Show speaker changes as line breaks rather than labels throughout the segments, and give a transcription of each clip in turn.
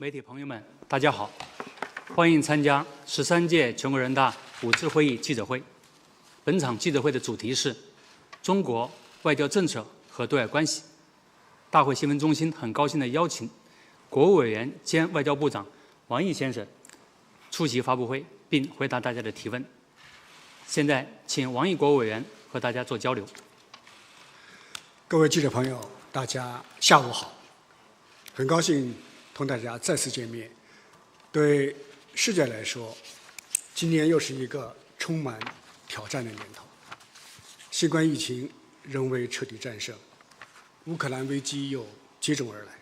媒体朋友们，大家好，欢迎参加13届全国人大5次会议记者会。本场记者会的主题是中国外交政策和对外关系。大会新闻中心很高兴地邀请国务委员兼外交部长王毅先生出席发布会，并回答大家的提问。现在，请王毅国务委员和大家做交流。
各位记者朋友，大家下午好，很高兴同大家再次见面。对世界来说，今年又是一个充满挑战的年头。新冠疫情仍未彻底战胜，乌克兰危机又接踵而来。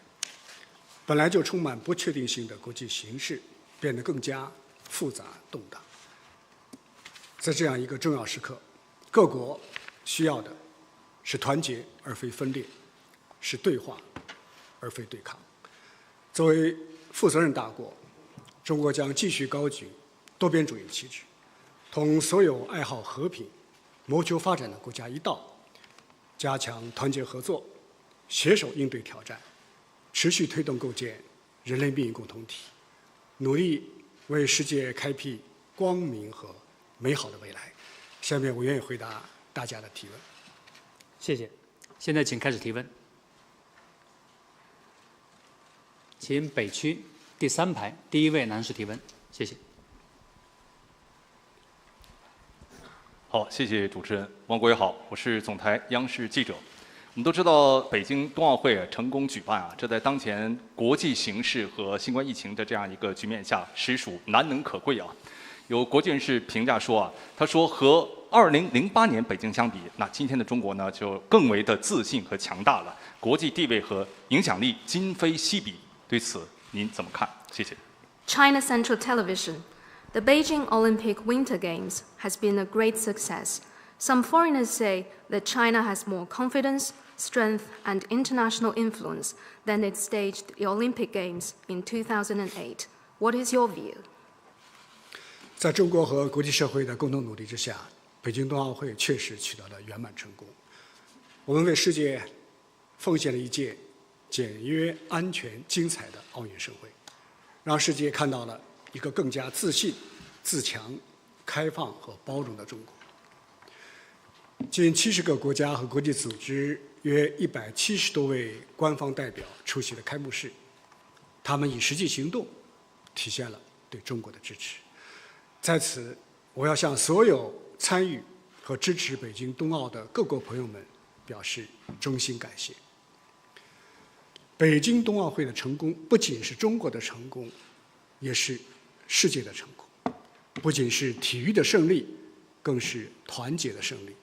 本来就充满不确定性的国际形势变得更加复杂动荡。在这样一个重要时刻，各国需要的是团结而非分裂，是对话而非对抗。作为负责任大国，中国将继续高举多边主义旗帜，同所有爱好和平、谋求发展的国家一道，加强团结合作，携手应对挑战，持续推动构建人类命运共同体，努力为世界开辟光明和美好的未来。下面我愿意回答大家的提问。
谢谢。现在请开始提问。请北区第3排第1位男士提问，谢谢。
好，谢谢主持人。王国伟好，我是总台央视记者。我们都知道北京冬奥会成功举办这在当前国际形势和新冠疫情的这样一个局面下，实属难能可贵有国际人士评价说他说和2008年北京相比，那今天的中国呢就更为的自信和强大了，国际地位和影响力今非昔比。对此您怎么看？谢谢。
China Central Television. The Beijing Olympic Winter Games has been a great success. Some foreigners say that China has more confidence, strength, and international influence than it staged the Olympic Games in 2008. What is your view?
在中国和国际社会的共同努力之下，北京冬奥会确实取得了圆满成功。我们为世界奉献了一届简约、安全、精彩的奥运盛会，让世界看到了一个更加自信、自强、开放和包容的中国。近70个国家和国际组织约170多位官方代表出席了开幕式，他们以实际行动体现了对中国的支持。在此，我要向所有参与和支持北京冬奥的各国朋友们表示衷心感谢。北京冬奥会的成功不仅是中国的成功，也是世界的成功，不仅是体育的胜利，更是团结的胜利。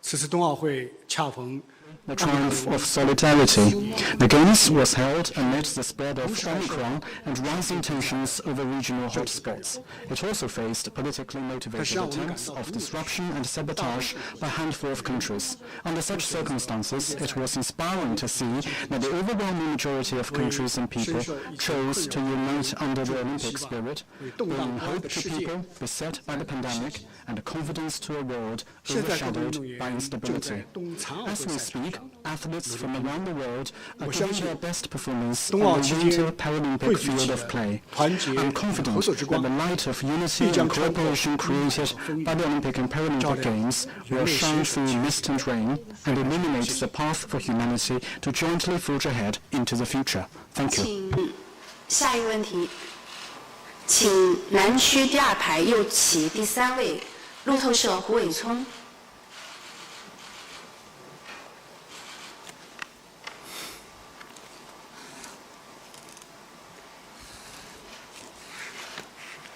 此次冬奥会恰逢
The triumph of solidarity. The Games was held amid the spread of Omicron and rising tensions over regional hotspots. It also faced politically motivated attempts of disruption and sabotage by a handful of countries. Under such circumstances, it was inspiring to see that the overwhelming majority of countries and people chose to unite under the Olympic spirit, bringing hope to people beset by the pandemic and confidence to a world overshadowed by instability. As we speak, athletes from around the world are giving their best performance on the Winter Paralympic field of play. I'm confident that the light of unity and cooperation created by the Olympic and Paralympic Games will shine through mist and rain and illuminate the path for humanity to jointly forge ahead into the future. Thank you.
请下一个问题，请南区第2排右旗第3位，路透社胡伟聪。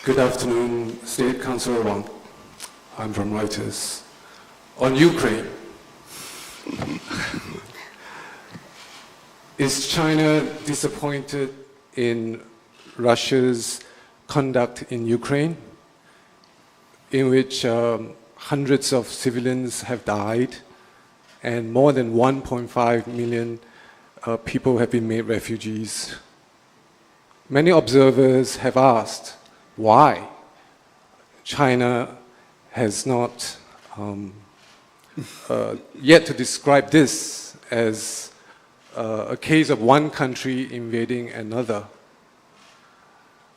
Good afternoon, State Councilor Wang. I'm from Reuters. On Ukraine, is China disappointed in Russia's conduct in Ukraine, in which hundreds of civilians have died and more than 1.5 million people have been made refugees? Many observers have asked why China has not yet to describe this as a case of one country invading another.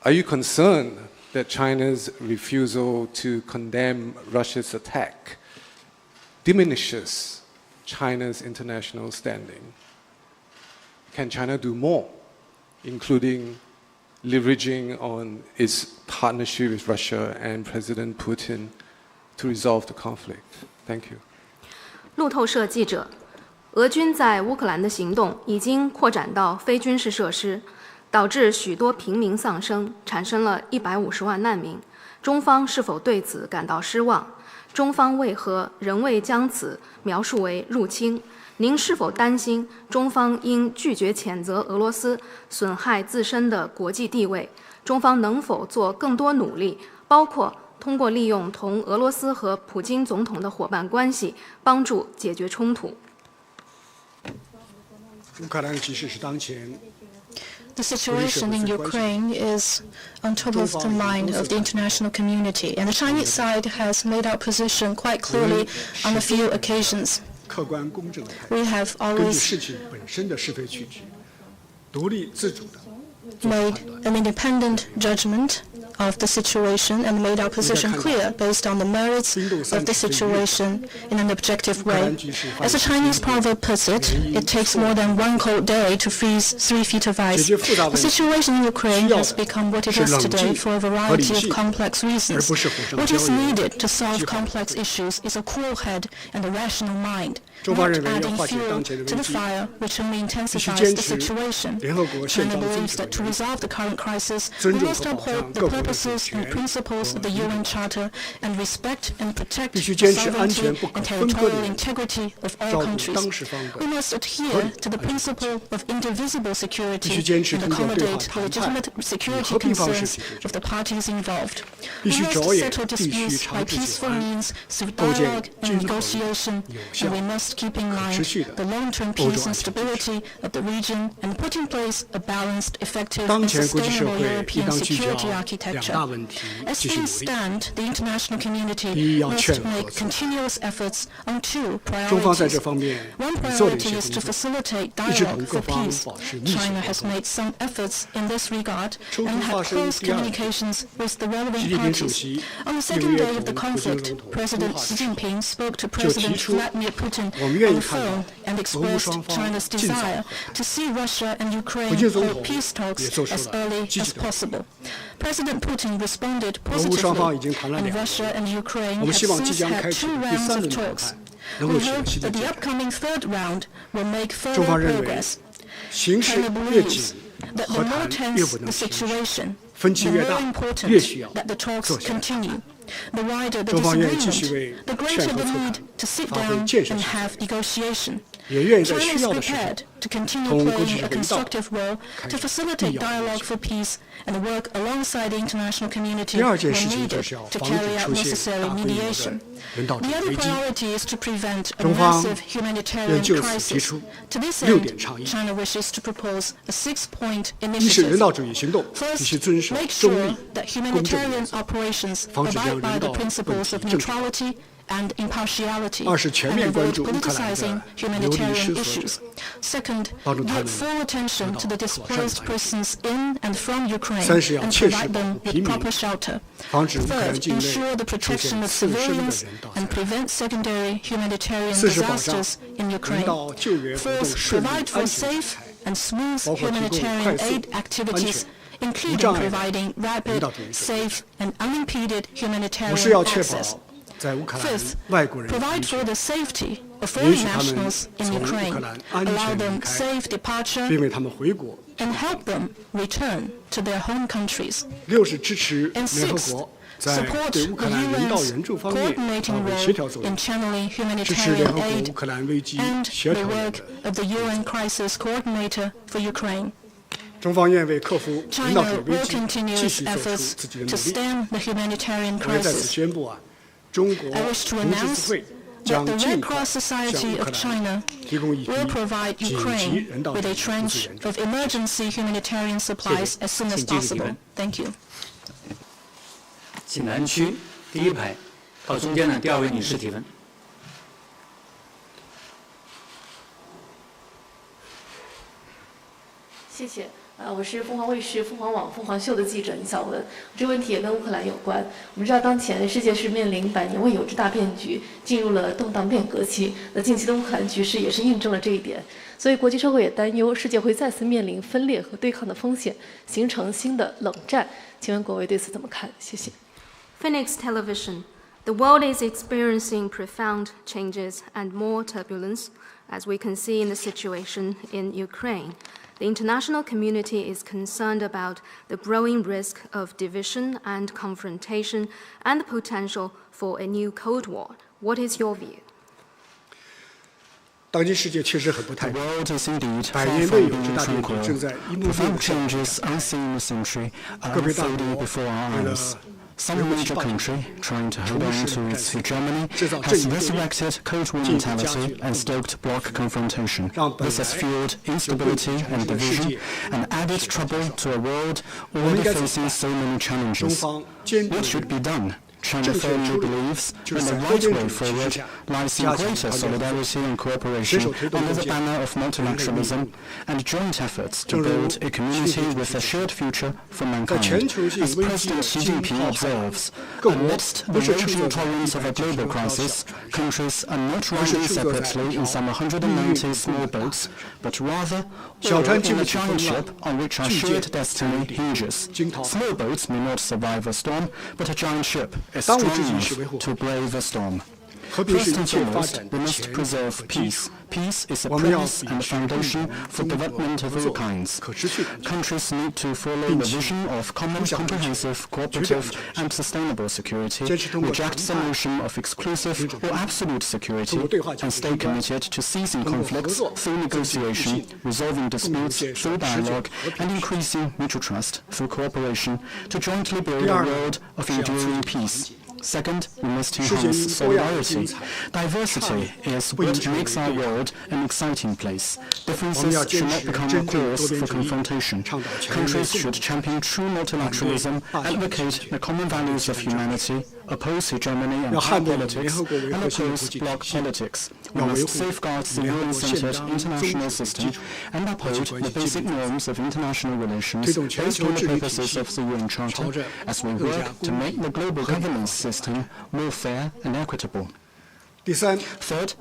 Are you concerned that China's refusal to condemn Russia's attack diminishes China's international standing? Can China do more, including leveraging on its partnership with Russia and President Putin to resolve the conflict? Thank you.
路透社记者，俄军在乌克兰的行动已经扩展到非军事设施，导致许多平民丧生，产生了150万难民。中方是否对此感到失望？中方为何仍未将此描述为入侵？您是否担心中方应拒绝谴责俄罗斯损害自身的国际地位？中方能否做更多努力，包括通过利用同俄罗斯和普京总统的伙伴关系，帮助解决冲突？
乌克兰局势是当前
The situation in Ukraine is on top of the mind of the international community, and the Chinese side has made our position quite clearly on a few occasions.
客观公正的态
We
度，
have
根据
always
事情本身的是非曲直，独立自主的做出
made
判断。
an independent judgment of the situation and made our position clear based on the merits of the situation in an objective way. As the Chinese proverb puts it, it takes more than one cold day to freeze 3 feet of ice. The situation in Ukraine has become what it is today for a variety of complex reasons. What is needed to solve complex issues is a cool head and a rational mind, not adding fuel to the fire, which only intensifies the situation. China believes that to resolve the current crisis, we must uphold the purposes and principles of the UN Charter and respect and protect the sovereignty and territorial integrity of all countries. We must adhere to the principle of indivisible security and accommodate the legitimate security concerns of the parties involved. We must settle disputes by peaceful means through dialogue and negotiation, and we must keep in mind the long-term peace and stability of the region and put in place a balanced, effective and sustainable European security architecture. As things stand, the international community must make continuous efforts on 2 priorities. One priority is to facilitate dialogue for peace. China has made some efforts in this regard and had close communications with the relevant parties. On the second day of the conflict, President Xi Jinping spoke to President Vladimir Putin on the phone and expressed China's desire to see Russia and Ukraine hold peace talks as early as possible. President Putin responded positively, and Russia and Ukraine have since had 2 rounds of talks. We hope that the upcoming 3rd round will make further progress. China believes that the more tense the situation, the more important that the talks continue. The wider the disagreement, the greater the need to sit down and have negotiation. China is prepared to continue playing a constructive role to facilitate dialogue for peace and work alongside the international community when needed to carry out necessary mediation. The other priority is to prevent a massive humanitarian crisis. To this end, China wishes to propose a 6-point initiative. First, make sure that humanitarian operations abide by the principles of neutrality and impartiality, and avoid politicizing humanitarian issues. Second, give full attention to the displaced persons in and from Ukraine and provide them with proper shelter. Third, ensure the protection of civilians and prevent secondary humanitarian disasters in Ukraine. Fourth, provide for safe and smooth humanitarian aid activities, including providing rapid, safe, and unimpeded humanitarian access. Fifth, provide for the safety of foreign nationals in Ukraine, allow them safe departure, and help them return to their home countries. And sixth, support the UN's coordinating role in channeling humanitarian aid and the work of the UN Crisis Coordinator for Ukraine. China will continue its efforts to stem the humanitarian crisis. I wish to announce that the Red Cross Society of China will provide Ukraine with a tranche of emergency humanitarian supplies as soon as possible. Thank you.
请南区第1排到中间的第2位女士提问。
谢谢。我是凤凰卫视、凤凰网、凤凰秀的记者尹小文。这个问题也跟乌克兰有关。我们知道，当前世界是面临100年未有之大变局，进入了动荡变革期。那近期的乌克兰局势也是印证了这一点。所以，国际社会也担忧世界会再次面临分裂和对抗的风险，形成新的冷战。请问各位对此怎么看？谢谢。
Phoenix Television. The world is experiencing profound changes and more turbulence, as we can see in the situation in Ukraine. The international community is concerned about the growing risk of division and confrontation and the potential for a new Cold War. What is your view?
当今世界确实很不太平
，100
年未有之大变局正在一幕幕地上各别大国为了
Some major country, trying to hold on to its hegemony, has resurrected Cold War mentality and stoked bloc confrontation. This has fueled instability and division and added trouble to a world already facing so many challenges. What should be done? China firmly believes that the right way forward lies in greater solidarity and cooperation under the banner of multilateralism and joint efforts to build a community with a shared future for mankind. As President Xi Jinping observes, amidst the raging torrents of a global crisis, countries are not riding separately in some 190 small boats, but rather all in a giant ship on which our shared destiny hinges. Small boats may not survive a storm, but a giant ship is strong enough to brave a storm. First and foremost, we must preserve peace. Peace is a premise and a foundation for development of all kinds. Countries need to follow the vision of common, comprehensive, cooperative, and sustainable security, reject the notion of exclusive or absolute security, and stay committed to ceasing conflicts through negotiation, resolving disputes through dialogue, and increasing mutual trust through cooperation to jointly build a world of enduring peace. Second, we must enhance solidarity. Diversity is what makes our world an exciting place. Differences should not become a cause for confrontation. Countries should champion true multilateralism, advocate the common values of humanity, oppose hegemony and power politics, and oppose bloc politics. We must safeguard the UN-centered international system and uphold the basic norms of international relations based on the purposes of the UN Charter as we work to make the global governance system more fair and equitable. Third,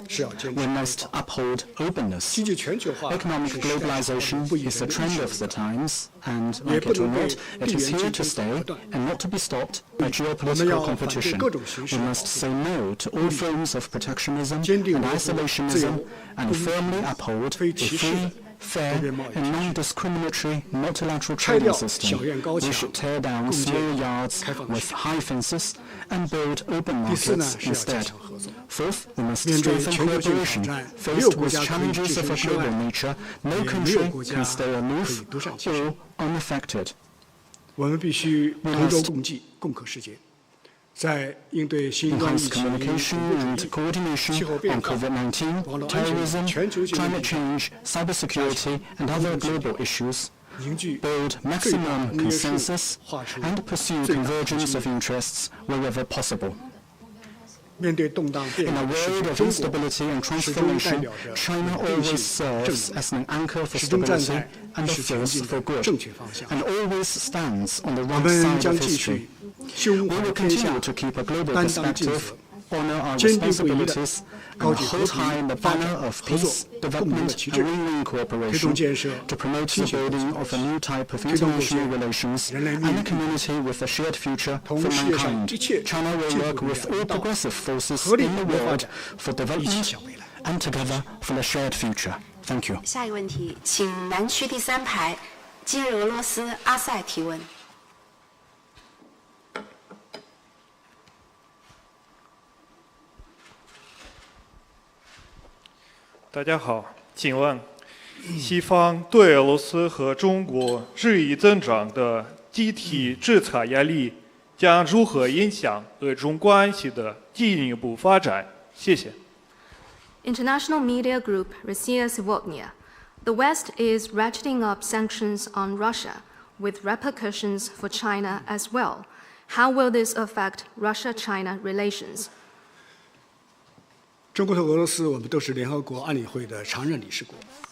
we must uphold openness. Economic globalization is a trend of the times, and like it or not, it is here to stay and not to be stopped by geopolitical competition. We must say no to all forms of protectionism and isolationism and firmly uphold a free, fair and non-discriminatory multilateral trading system. We should tear down small yards with high fences and build open markets instead. Fourth, we must strengthen cooperation. Faced with challenges of a global nature, no country can stay aloof or unaffected.
我们必须同舟共济，共克世界。在应对新冠疫
Enhanced
情、
communication and coordination
气候变
on
化、
COVID-19,
网络安全、
terrorism,
全球性问
climate
题
change, cybersecurity, and other global issues,
凝聚
build
最大
maximum
公约数，
consensus
画出
and pursue
最大
convergence
机
of
遇。
interests wherever possible.
面对动荡变
In a
化的世
world
界，
of
中国
instability and
始终代
transformation,
表着
China
定
always
性、
serves
正
as an anchor for
始终站
stability
在
and a
使前
force
进
for
的
good,
正确方向。
and always stands on the
我
right
们
side
将
of
继
history.
续胸
We
怀
will
天下
continue，to keep a global
担当尽责，
perspective, honor our
坚定不移地
responsibilities,
高
and
举和
hold high
平、
the
发
banner
展、
of
合作
peace,
共赢的
development,
旗
and
帜，
win-win
推
cooperation,
动建设
to promote
清
the
醒
building of a new type of
推动构
international
建
relations
人类
and a
命运
community with a shared future
同
for
世界上
mankind.
一切
China will
进
work
步的
with
力
all
量，
progressive forces
合力
in the
共同发
world
展，
for
一起
development
向未来。
and together for the shared future. Thank you.
下一个问题，请南区第3排今日俄罗斯阿塞提问。
大家好，请问，西方对俄罗斯和中国日益增长的集体制裁压力，将如何影响俄中关系的进一步发展？谢谢。
International media group Russia Сегодня. The West is ratcheting up sanctions on Russia, with repercussions for China as well. How will this affect Russia-China relations?
中国和俄罗斯，我们都是联合国安理会的常任理事国。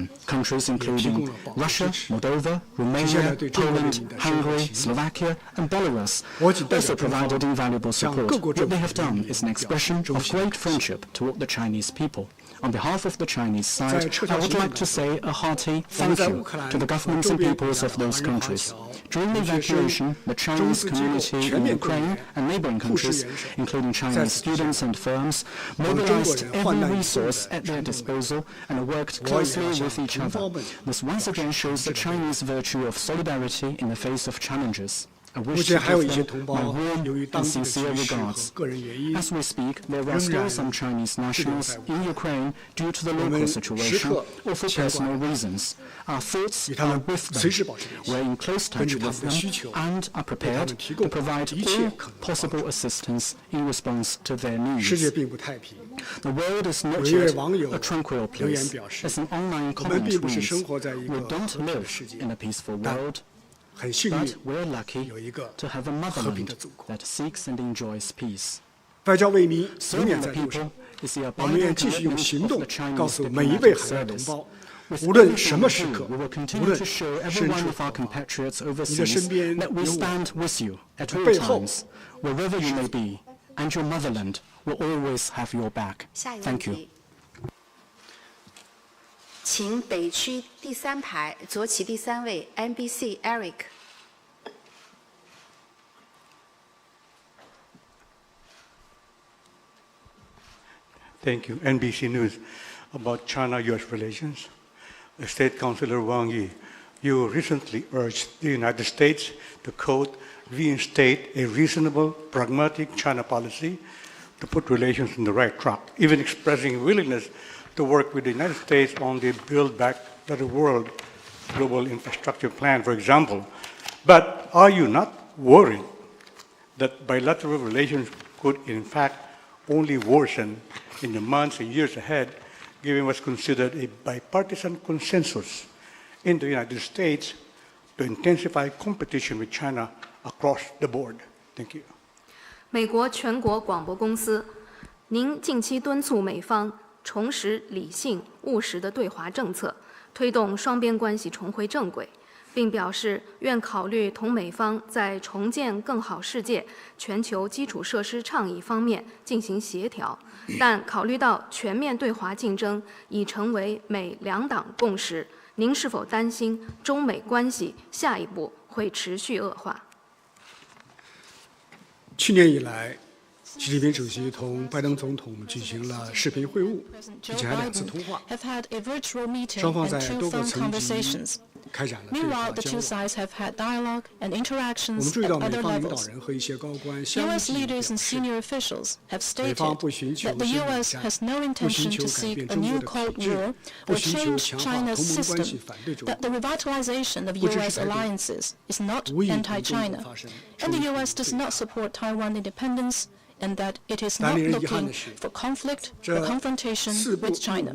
region. Countries including Russia, Moldova, Romania, Poland, Hungary, Slovakia, and Belarus also provided invaluable support. What they have done is an expression of great friendship toward the Chinese people. On behalf of the Chinese side, I would like to say a hearty thank you to the governments and peoples of those countries. During the evacuation, the Chinese community in Ukraine and neighboring countries, including Chinese students and firms, mobilized every resource at their disposal and worked closely with each other. This once again shows the Chinese virtue of solidarity in the face of challenges. I wish to give them my warm and sincere regards. As we speak, there are still some Chinese nationals in Ukraine due to the local situation or for personal reasons. Our thoughts are with them. We're in close touch with them and are prepared to provide all possible assistance in response to their needs. The world is not yet a tranquil place. As an online comment reads, we don't live in a peaceful world, but we're lucky to have a motherland that seeks and enjoys peace. Serving the people is the abiding commitment of the Chinese diplomatic service. With every we will continue to show every one of our compatriots overseas that we stand with you at all times, wherever you may be, and your motherland will always have your back. Thank you.
请北区第3排左起第3位 NBC Eric。Thank
you. NBC News about China-US relations. State Councilor Wang, you recently urged the United States to, quote, reinstate a reasonable, pragmatic China policy to put relations on the right track, even expressing willingness to work with the United States on the Build Back Better World global infrastructure plan, for example. But are you not worried that bilateral relations could, in fact, only worsen in the months and years ahead, given what's considered a bipartisan consensus in the United States to intensify competition with China across the board? Thank you.
美国全国广播公司，您近期敦促美方重拾理性务实的对华政策，推动双边关系重回正轨，并表示愿考虑同美方在重建更好世界全球基础设施倡议方面进行协调，但考虑到全面对华竞争已成为美两党共识，您是否担心中美关系下一步会持续恶化？
去年以来，习近平主席同拜登总统举行了视频会晤，并且还2次通话，双方在多个层级开展了对话交流。我们注意到美方领导人和一些高官相继表示，美方不寻求新冷战，不寻求改变中国的体制，不寻求强化同盟关系反对中国，不支持台独，无意同中国发生
and that it is not looking for conflict or confrontation with China.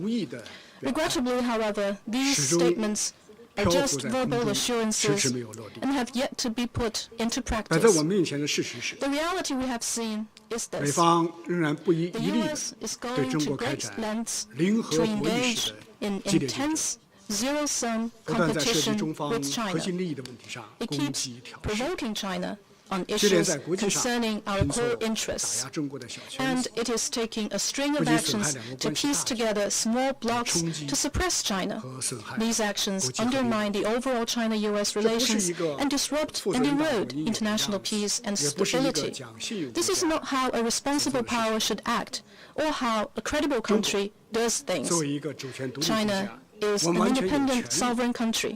Regrettably, however, these statements are just verbal assurances and have yet to be put into practice. The reality we have seen is this. The US is going to great lengths to engage in intense zero-sum competition with China. It keeps provoking China on issues concerning our core interests, and it is taking a string of actions to piece together small blocks to suppress China. These actions undermine the overall China-US relations and disrupt and erode international peace and stability. This is not how a responsible power should act, or how a credible country does things. China is an independent sovereign country.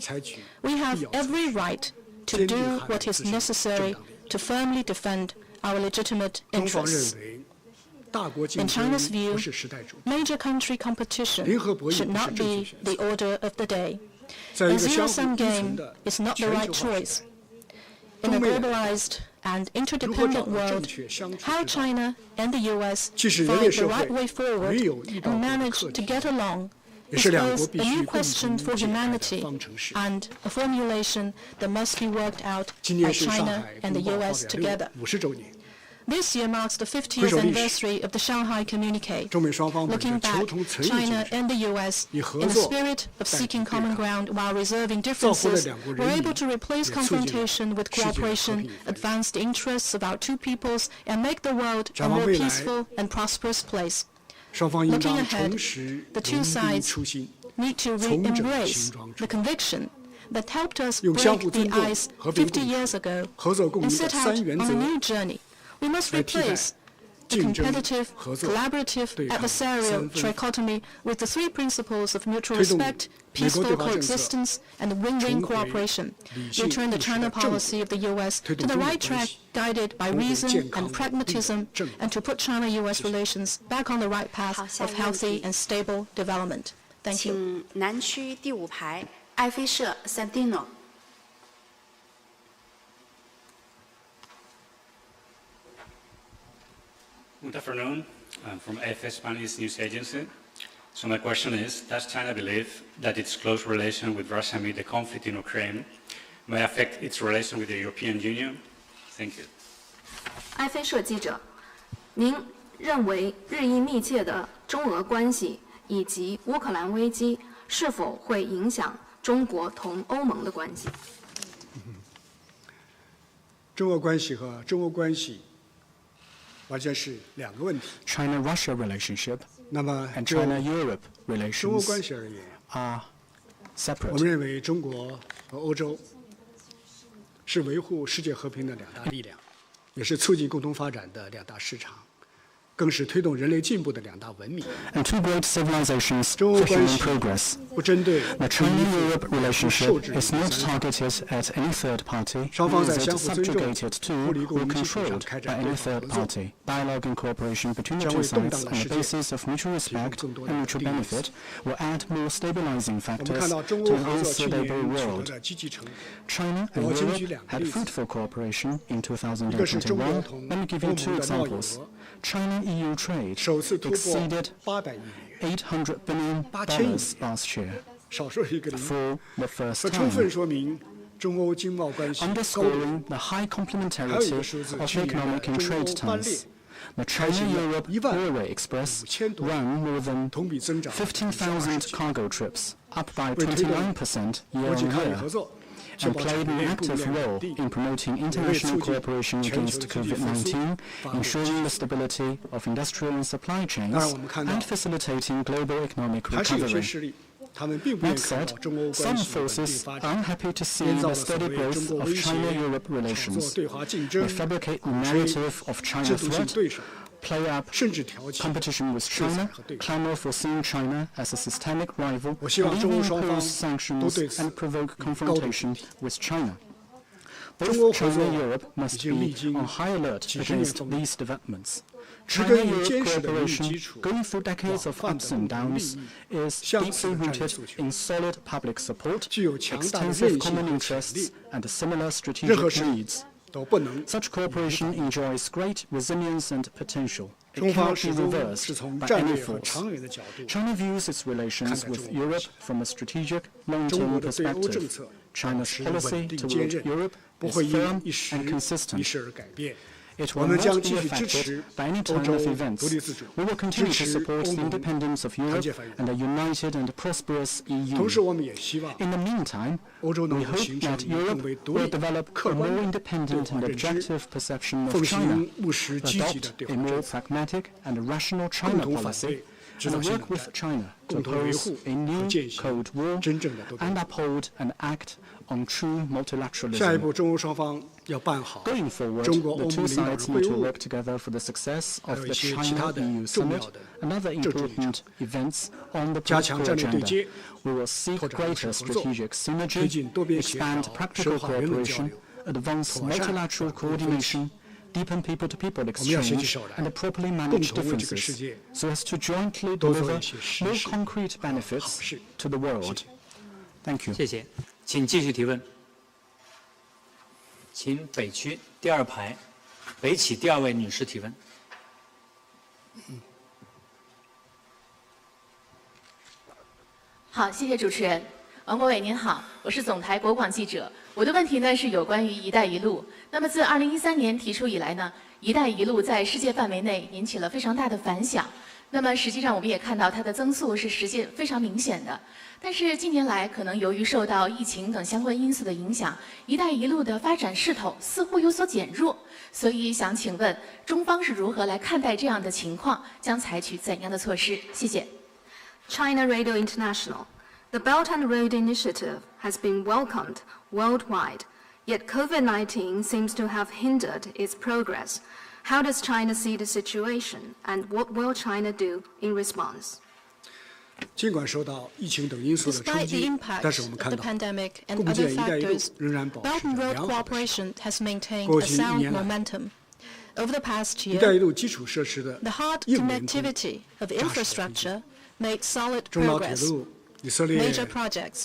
We have every right to do what is necessary to firmly defend our legitimate interests. In China's view, major country competition should not be the order of the day. A zero-sum game is not the right choice. In a globalized and interdependent world, how China and the US find the right way forward and manage to get along is both a new question for humanity and a formulation that must be worked out by China and the US together. This year marks the 50th anniversary of the Shanghai Communique. Looking back, China and the US, in a spirit of seeking common ground while reserving differences, were able to replace confrontation with cooperation, advance the interests of our two peoples, and make the world a more peaceful and prosperous place.
双方应
Looking
当
ahead,
重拾
the
如
two
一的
sides
初心，
need to
重整
re-embrace
新庄
the
主义，
conviction that helped us
用相
break
互
the
尊重、
ice
和平
50
共处、
years ago
合作共
and
赢的
set out
三原
on a
则
new journey. We must
来替代
replace the
竞争、
competitive,
合作、
collaborative,
对抗
adversarial
三分
trichotomy with the three principles of mutual
推动
respect,
美国对
peaceful
华政策
coexistence, and win-win
重回
cooperation.
理性
Return the
务实
China
的正轨，
policy of the U.S.
推
to
动
the
中美
right
关
track
系
guided by
重回
reason
健康
and
稳定的
pragmatism,
正轨。
and to put China-U.S. relations back on the right path
好，下
of
一个问题。
healthy and stable development. Thank you.
请南区第5排艾菲社 Santino。
Good afternoon. I'm from AFS Spanish News Agency. So my question is, does China believe that its close relation with Russia amid the conflict in Ukraine may affect its relation with the European Union? Thank you.
埃菲社记者，您认为日益密切的中俄关系以及乌克兰危机是否会影响中国同欧盟的关系？
中俄关系和中欧关系完全是两个问题。
China-Russia relationship
那么
and
就
China-Europe
中欧
relations
关系而言，
are
我
separate.
们认为中国和欧洲是维护世界和平的两大力量，也是促进共同发展的两大市场，更是推动人类进步的两大文明。
And two great civilizations
中
for
欧关
human
系
progress.
不针对
The
不依附
China-Europe
不受
relationship
制
is
于
not
三方，
targeted at any third party,
双方
nor
在
is
相
it
互尊重、
subjugated to
互利共
or
赢基础上
controlled
开
by
展
any
对话合
third
作，
party. Dialogue and cooperation between the
将
two
为动
sides
荡的
on
世
the
界
basis of mutual
提供
respect
更多的
and mutual
利益。
benefit will add more stabilizing
我们
factors
看到中
to
欧合
an
作去年
unstable
取得
world.
了积极成果。
China and
我仅举
Europe
两个
had
例子，
fruitful cooperation in
一个是中国
2021.
同
Let me give
欧
you
盟
two
的贸易
examples.
额
China-EU trade
首次突破
exceeded
800亿美元，
$800 billion last year
少说一个零，
for the first
这充分
time,
说明中欧经贸关系高度。
underscoring the high
还有一
complementarity
个数字，
of
去年
economic
的
and
中
trade
欧班列
ties. The
开行了
China-Europe Railway
15000
Express
多
ran more than
同比增长
15,000 cargo trips, up by
为推动
29%
国际抗疫
year-on-year,
合作，确
and
保产
played
业
an
链供应
active
链稳
role
定，
in promoting
也为
international
促进
cooperation
全球
against
的经济复苏
COVID-19,
发挥积
ensuring the
极。
stability of industrial and supply chains,
当然，我们看到
and facilitating global economic
还是有些
recovery.
势力，他们并不愿
That
意看
said,
到中欧
some
关系稳定
forces
发
are
展，
unhappy to see
编造
the
了所
steady
谓中
growth
国
of
威胁，
China-Europe
炒作
relations.
对华竞
They
争，
fabricate the
鼓吹
narrative of
制
China
度性
threat,
对手，
play up
甚至挑起
competition with
制裁
China,
和对抗。
clamor for seeing China as a systemic rival,
我希
and
望中
even
欧双方
impose
都
sanctions
对此
and provoke
高度
confrontation with China.
中欧
Both
合作
China and Europe
已
must
经历
be
经
on high alert
几十年
against
风雨，
these developments.
植根于
China-Europe
坚实的民主
cooperation,
基础，
going through decades
广
of
泛的
ups
共
and
同利
downs,
益，
is
相似
deeply
的战略
rooted
诉求，
in solid public support,
具有强大的
extensive
韧性
common
和
interests,
潜力，
and similar
任何
strategic
势力
needs.
都不能。
Such cooperation enjoys great resilience and potential. It
中方
cannot
始
be
终
reversed
是从
by
战
any
略和
force.
长远的角度
China views its
看
relations
待
with
中国关
Europe
系。
from a strategic,
中
long-term
国的对欧政
perspective.
策
China's
持
policy
稳定坚
toward
韧，
Europe
不
is
会因
firm
一时
and
一
consistent.
事而改变。
It
我
will
们
not
将
be
继续支
affected
持
by any
欧
turn
洲
of
独
events.
立自主，
We will
支
continue to
持
support
欧
the
盟
independence of
团
Europe
结发展。
and a united and prosperous
同
EU.
时，我们也希望
In the meantime,
欧洲
we
能够
hope
形成
that
一个更
Europe
为独
will
立、
develop
客
a
观
more
的对
independent
华
and
认知，
objective perception of
奉
China,
行务实积极的
adopt
对
a
华
more
政策，
pragmatic and rational
共
China
同反
policy,
对制
and
造性
work
冷
with
战，
China to
共同维
oppose
护
a
和
new
践行
Cold War
真正的多边
and
主义。
uphold and act on true
下一
multilateralism.
步，中欧双方要办好
Going forward,
中国
the
欧
two
盟领导人
sides
会
need to
晤
work together for the success
还
of
有
the
一些其他的
China-EU
重要
summit
的
and other
政治议程，
important events on the
加强
political
战略对
agenda.
接，
We will seek
拓展务实
greater
合作，
strategic
推
synergy,
进多边协
expand
调，
practical
深化人文交
cooperation,
流，
advance
妥善
multilateral
缓和分歧。
coordination, deepen people-to-people
我们要携起
exchange,
手来，
and properly
共
manage
同为这个世
differences
界
so as to jointly
多做
deliver
一些实
more
事
concrete
好
benefits
事。
to the
谢
world.
谢。
Thank you.
谢谢，请继续提问。请北区第2排北起第2位女士提问。
好，谢谢主持人。王国伟您好，我是总台国广记者。我的问题呢是有关于“一带一路”。那么自2013年提出以来呢，“一带一路”在世界范围内引起了非常大的反响。那么实际上我们也看到它的增速是实现非常明显的。但是近年来，可能由于受到疫情等相关因素的影响，“一带一路”的发展势头似乎有所减弱。所以想请问，中方是如何来看待这样的情况？将采取怎样的措施？谢谢。
China Radio International. The Belt and Road Initiative has been welcomed worldwide, yet COVID-19 seems to have hindered its progress. How does China see the situation, and what will China do in response?
尽管受到疫情等因素的冲击，但是我们看到，共建“一带一路”仍然保持着良好的势头。过去1年来，“一带一路”基础设施的硬联通扎实地推进，中老铁路、以色列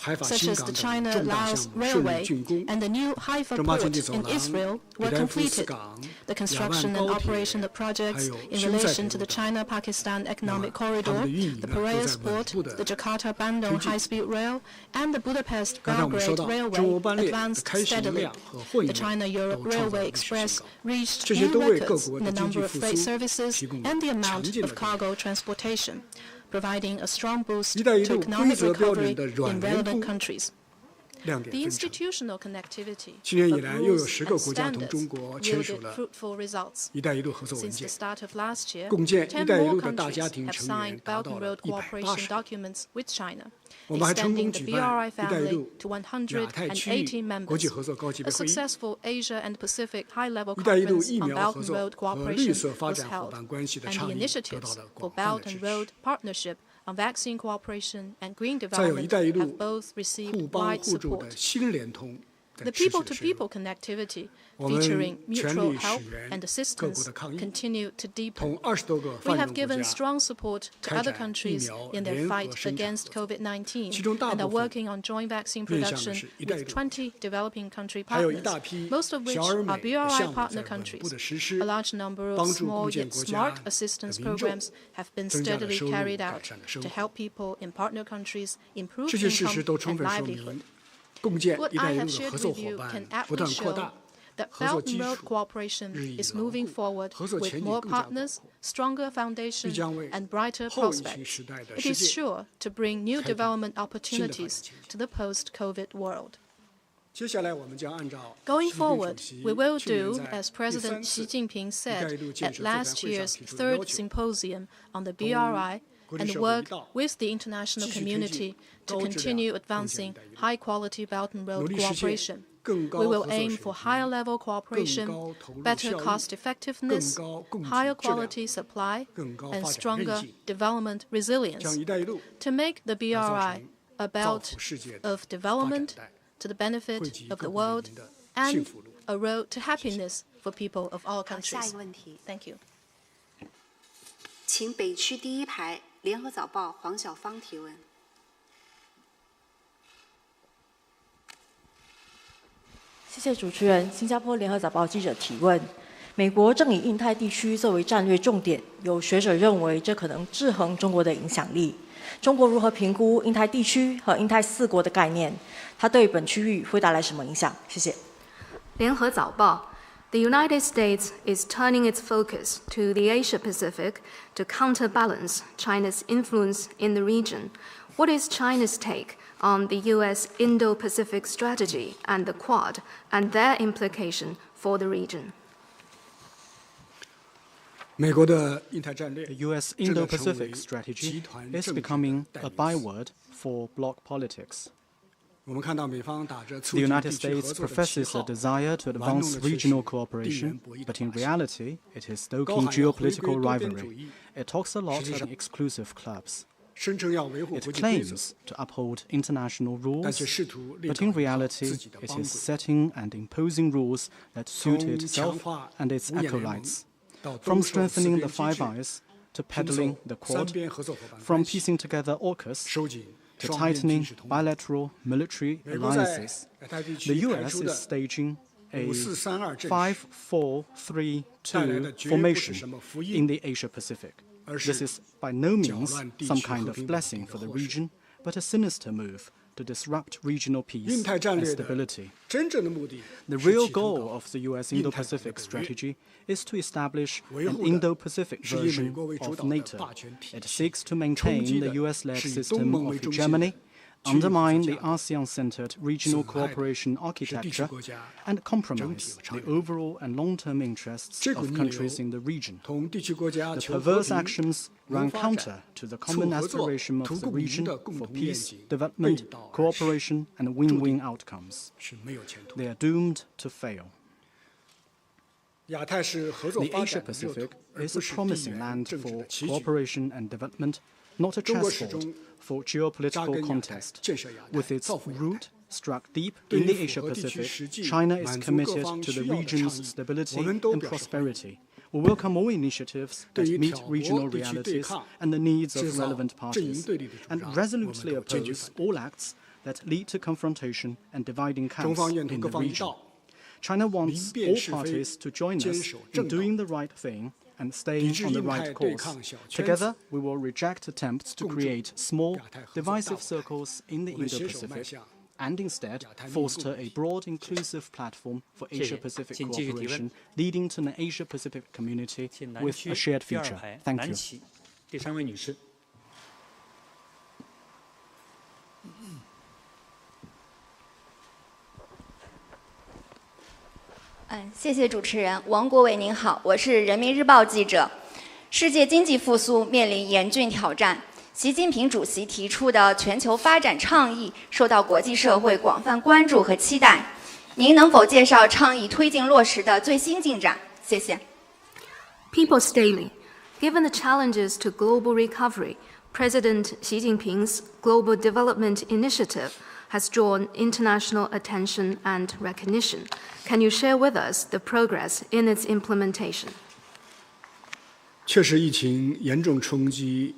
海法新港等重大项目顺利竣工，中巴经济走廊、彼得夫斯港、
The construction and operation of projects in relation to the China-Pakistan Economic Corridor, the Piraeus Port, the Jakarta-Bandung High-Speed Rail, and the Budapest-Belgrade Railway advanced steadily. The China-Europe Railway Express reached new records in the number of freight services and the amount of cargo transportation, providing a strong boost to economic recovery in relevant countries. The institutional connectivity of rules and standards yielded fruitful results. Since the start of last year, 10 more countries have signed Belt and Road cooperation documents with China, extending the BRI family to 118 members. A successful Asia and Pacific high-level conference on Belt and Road cooperation was held, and the initiatives for Belt and Road partnership on vaccine cooperation and green development have both received wide support. The people-to-people connectivity, featuring mutual help and assistance, continue to deepen. We have given strong support to other countries in their fight against COVID-19 and are working on joint vaccine production with 20 developing country partners, most of which are BRI partner countries. A large number of small yet smart assistance programs have been steadily carried out to help people in partner countries improve income and livelihood. What I have shared with you can aptly show that Belt and Road cooperation is moving forward with more partners, stronger foundation, and brighter prospects. It is sure to bring new development opportunities to the post-COVID world. Going forward, we will do as President Xi Jinping said at last year's third symposium on the BRI, and work with the international community to continue advancing high-quality Belt and Road cooperation. We will aim for higher-level cooperation, better cost-effectiveness, higher quality supply, and stronger development resilience to make the BRI a belt of development to the benefit of the world and a road to happiness for people of all countries. Thank you.
请北区第一排联合早报黄小芳提问。
谢谢主持人。新加坡联合早报记者提问：美国正以印太地区作为战略重点，有学者认为这可能制衡中国的影响力。中国如何评估印太地区和印太四国的概念？它对本区域会带来什么影响？谢谢。
联合早报。The United States is turning its focus to the Asia-Pacific to counterbalance China's influence in the region. What is China's take on the US IndoPacific strategy and the Quad and their implication for the region?
The US Indo-Pacific strategy is becoming a byword for bloc politics. The United States professes a desire to advance regional cooperation, but in reality, it is stoking geopolitical rivalry. It talks a lot about exclusive clubs. It claims to uphold international rules, but in reality, it is setting and imposing rules that suit itself and its acolytes. From strengthening the Five Eyes to peddling the Quad, from piecing together AUKUS to tightening bilateral military alliances, the US is staging a 5-4-3-2 formation in the Asia-Pacific. This is by no means some kind of blessing for the region, but a sinister move to disrupt regional peace and stability. The real goal of the US IndoPacific strategy is to establish an Indo-Pacific version of NATO. It seeks to maintain the US-led system of hegemony, undermine the ASEAN-centered regional cooperation architecture, and compromise the overall and long-term interests of countries in the region. The perverse actions run counter to the common aspiration of the region for peace, development, cooperation, and win-win outcomes. They are doomed to fail. The Asia-Pacific is a promising land for cooperation and development, not a chessboard for geopolitical contest. With its root struck deep in the Asia-Pacific, China is committed to the region's stability and prosperity. We welcome all initiatives that meet regional realities and the needs of relevant parties, and resolutely oppose all acts that lead to confrontation and dividing camps in the region. China wants all parties to join us in doing the right thing and staying on the right course. Together, we will reject attempts to create small, divisive circles in the Indo-Pacific and instead foster a broad, inclusive platform for Asia-Pacific cooperation, leading to an Asia-Pacific community with a shared future. Thank you.
第3位女士。
谢谢主持人。王国伟您好，我是人民日报记者。世界经济复苏面临严峻挑战，习近平主席提出的全球发展倡议受到国际社会广泛关注和期待。您能否介绍倡议推进落实的最新进展？谢谢。
People's Daily. Given the challenges to global recovery, President Xi Jinping's Global Development Initiative has drawn international attention and recognition. Can you share with us the progress in its implementation?
确实，疫情严重冲击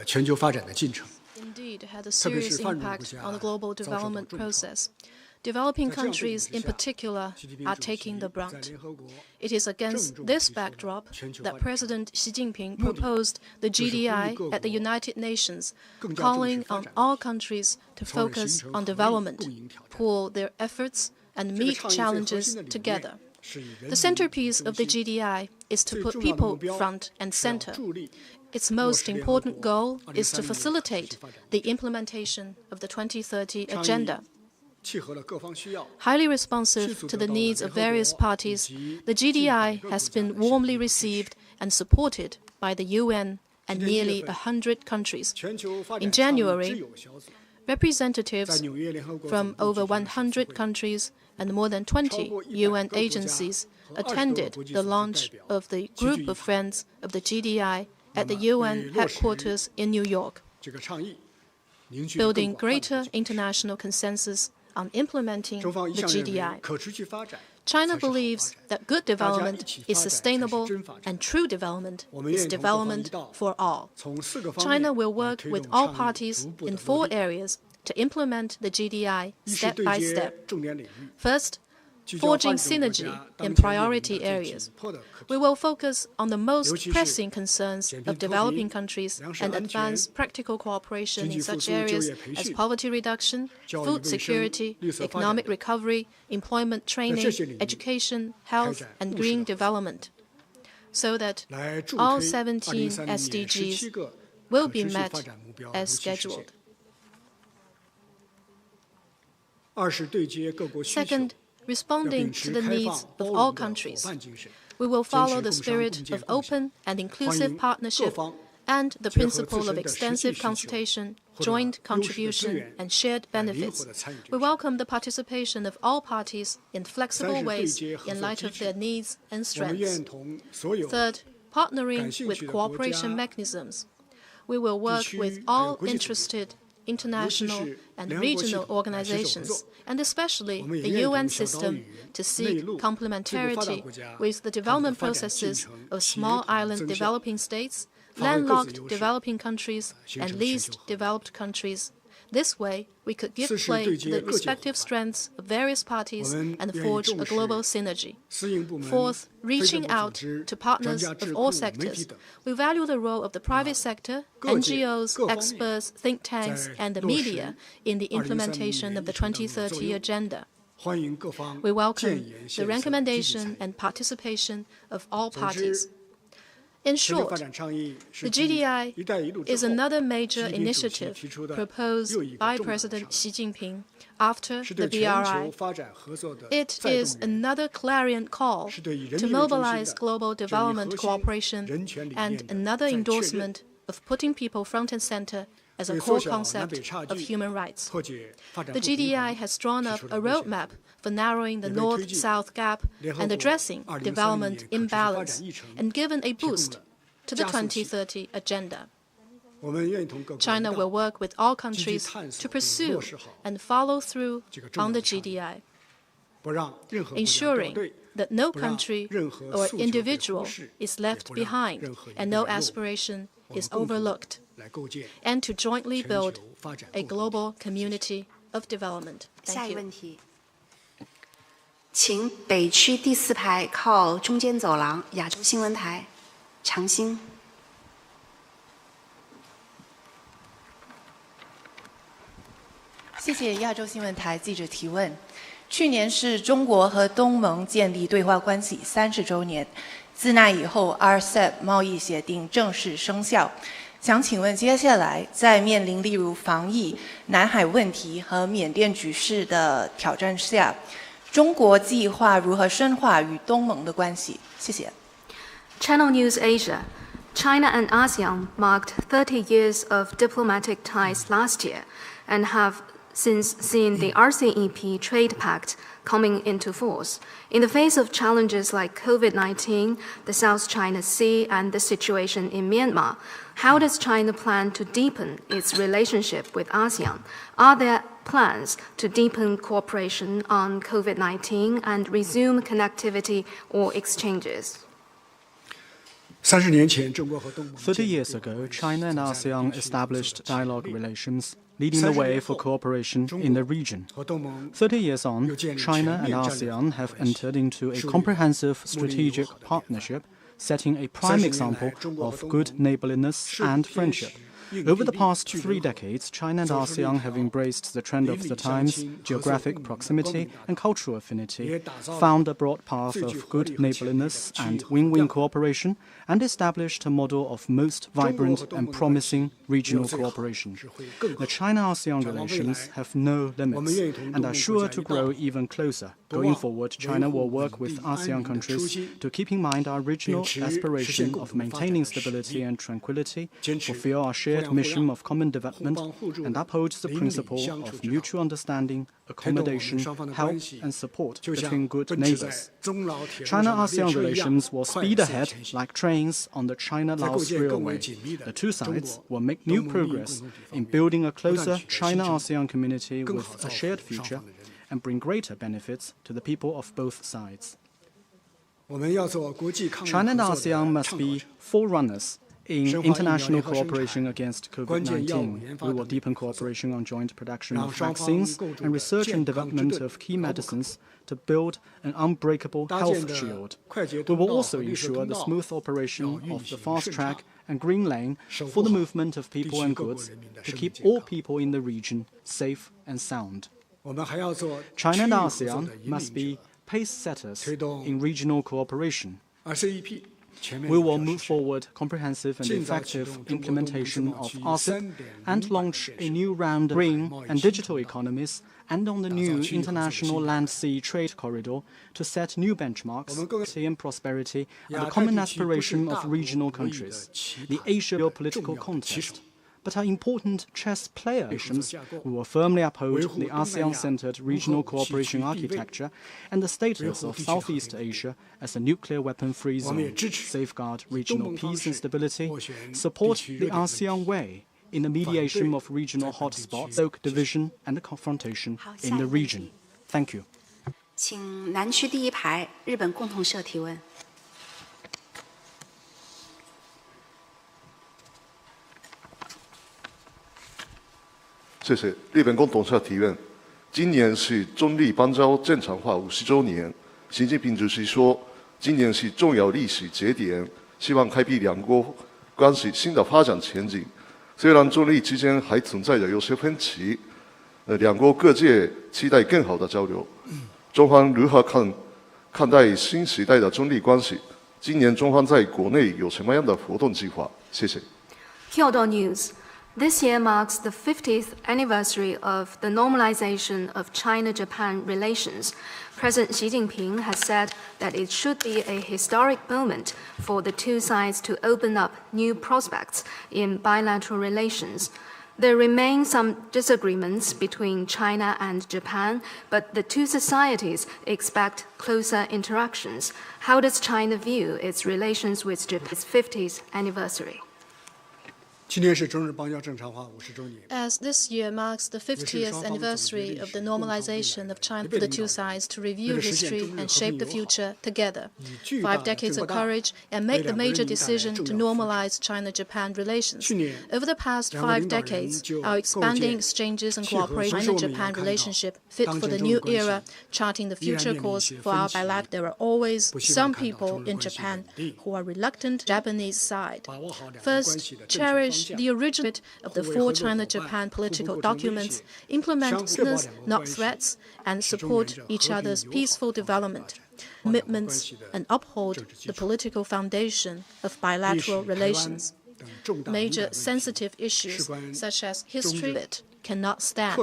全球发展的进程。
Indeed, had a serious impact on the global development process. Developing countries in particular are taking the brunt. It is against this backdrop that President Xi Jinping proposed the GDI at the United Nations, calling on all countries to focus on development, pool their efforts, and meet challenges together. The centerpiece of the GDI is to put people front and center. Its most important goal is to facilitate the implementation of the 2030 Agenda. Highly responsive to the needs of various parties, the GDI has been warmly received and supported by the UN and nearly 100 countries. In January, representatives from over 100 countries and more than 20 UN agencies attended the launch of the Group of Friends of the GDI at the UN headquarters in New York, building greater international consensus on implementing the GDI. China believes that good development is sustainable and true development is development for all. China will work with all parties in 4 areas to implement the GDI step by step. First, forging synergy in priority areas. We will focus on the most pressing concerns of developing countries and advance practical cooperation in such areas as poverty reduction, food security, economic recovery, employment training, education, health, and green development, so that all 17 SDGs will be met as scheduled. Second, responding to the needs of all countries. We will follow the spirit of open and inclusive partnership and the principle of extensive consultation, joint contribution, and shared benefits. We welcome the participation of all parties in flexible ways in light of their needs and strengths. Third, partnering with cooperation mechanisms. We will work with all interested international and regional organizations, and especially the UN system, to seek complementarity with the development processes of small island developing states, landlocked developing countries, and least developed countries, This way, we could give play to the respective strengths of various parties and forge a global synergy. Fourth, reaching out to partners of all sectors. We value the role of the private sector, NGOs, experts, think tanks, and the media in the implementation of the 2030 Agenda. We welcome the recommendation and participation of all parties. In short, the GDI is another major initiative proposed by President Xi Jinping after the BRI. It is another clarion call to mobilize global development cooperation and another endorsement of putting people front and center as a core concept of human rights. The GDI has drawn up a roadmap for narrowing the North-South gap and addressing development imbalance, and given a boost to the 2030 Agenda. China will work with all countries to pursue and follow through on the GDI, ensuring that no country or individual is left behind and no aspiration is overlooked, and to jointly build a global community of development. Thank you.
请北区第4排靠中间走廊，亚洲新闻台，常兴。
谢谢亚洲新闻台记者提问。去年是中国和东盟建立对话关系30周年，自那以后 ，RCEP 贸易协定正式生效。想请问，接下来在面临例如防疫、南海问题和缅甸局势的挑战下，中国计划如何深化与东盟的关系？谢谢。
ChinaUS Asia. China and ASEAN marked 30 years of diplomatic ties last year and have since seen the RCEP trade pact coming into force. In the face of challenges like COVID-19, the South China Sea, and the situation in Myanmar, how does China plan to deepen its relationship with ASEAN? Are there plans to deepen cooperation on COVID-19 and resume connectivity or exchanges?
30 years ago, China and ASEAN established dialogue relations, leading the way for cooperation in the region. 30 years on, China and ASEAN have entered into a comprehensive strategic partnership, setting a prime example of good neighborliness and friendship. Over the past 3 decades, China and ASEAN have embraced the trend of the times, geographic proximity and cultural affinity, found a broad path of good neighborliness and win-win cooperation, and established a model of most vibrant and promising regional cooperation. The China-ASEAN relations have no limits and are sure to grow even closer. Going forward, China will work with ASEAN countries to keep in mind our regional aspiration of maintaining stability and tranquility, fulfill our shared mission of common development, and upholds the principle of mutual understanding, accommodation, help, and support between good neighbors. China-ASEAN relations will speed ahead like trains on the China-Laos Railway. The two sides will make new progress in building a closer China-ASEAN community with a shared future and bring greater benefits to the people of both sides. China and ASEAN must be forerunners in international cooperation against COVID-19. We will deepen cooperation on joint production of vaccines and research and development of key medicines to build an unbreakable health shield. We will also ensure the smooth operation of the fast track and green lane for the movement of people and goods to keep all people in the region safe and sound. China and ASEAN must be pace setters in regional cooperation. We will move forward comprehensive and effective implementation of RCEP and launch a new round of green and digital economies and on the new international land-sea trade corridor to set new benchmarks and prosperity and the common aspiration of regional countries. The Asia geopolitical context, but are important chess player nations who will firmly uphold the ASEAN-centered regional cooperation architecture and the status of Southeast Asia as a nuclear weapon-free zone, safeguard regional peace and stability, support the ASEAN way in the mediation of regional hotspots, stoke division and confrontation in the region. Thank you.
请南区第1排日本共同社提问。
谢谢。日本共同社提问：今年是中日邦交正常化50周年，习近平主席说，今年是重要历史节点，希望开辟两国关系新的发展前景。虽然中日之间还存在着有些分歧，两国各界期待更好的交流。中方如何看待新时代的中日关系？今年中方在国内有什么样的活动计划？谢谢。
Kyoto News. This year marks the 50th anniversary of the normalization of China-Japan relations. President Xi Jinping has said that it should be a historic moment for the two sides to open up new prospects in bilateral relations. There remain some disagreements between China and Japan, but the two societies expect closer interactions. How does China view its relations with Japan's 50th anniversary?
今年是中日邦交正常化50周年。
As this year marks the 50th anniversary of the normalization of China for the two sides to review history and shape the future together. 5 decades of courage and make the major decision to normalize China-Japan relations. Over the past 5 decades, our expanding exchanges and cooperation in the China-Japan relationship fit for the new era, charting the future course for our bilateral. There are always some people in Japan who are reluctant to the Japanese side. First, cherish the original of the 4 China-Japan political documents, implement business, not threats, and support each other's peaceful development, commitments, and uphold the political foundation of bilateral relations. Major sensitive issues, such as history, cannot stand.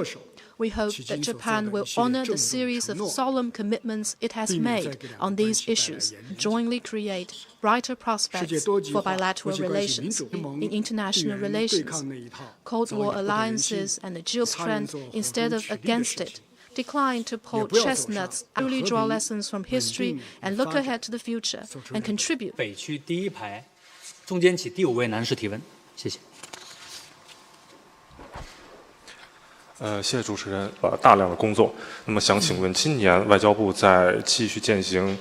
We hope that Japan will honor the series of solemn commitments it has made on these issues, and jointly create brighter prospects for bilateral relations in international relations. Cold War alliances and the geostrength instead of against it. Decline to pull chestnuts, truly draw lessons from history and look ahead to the future and contribute.
北区第一排中间起第5位男士提问，谢谢。
谢谢主持人。大量的工作。那么想请问，今年外交部在继续践行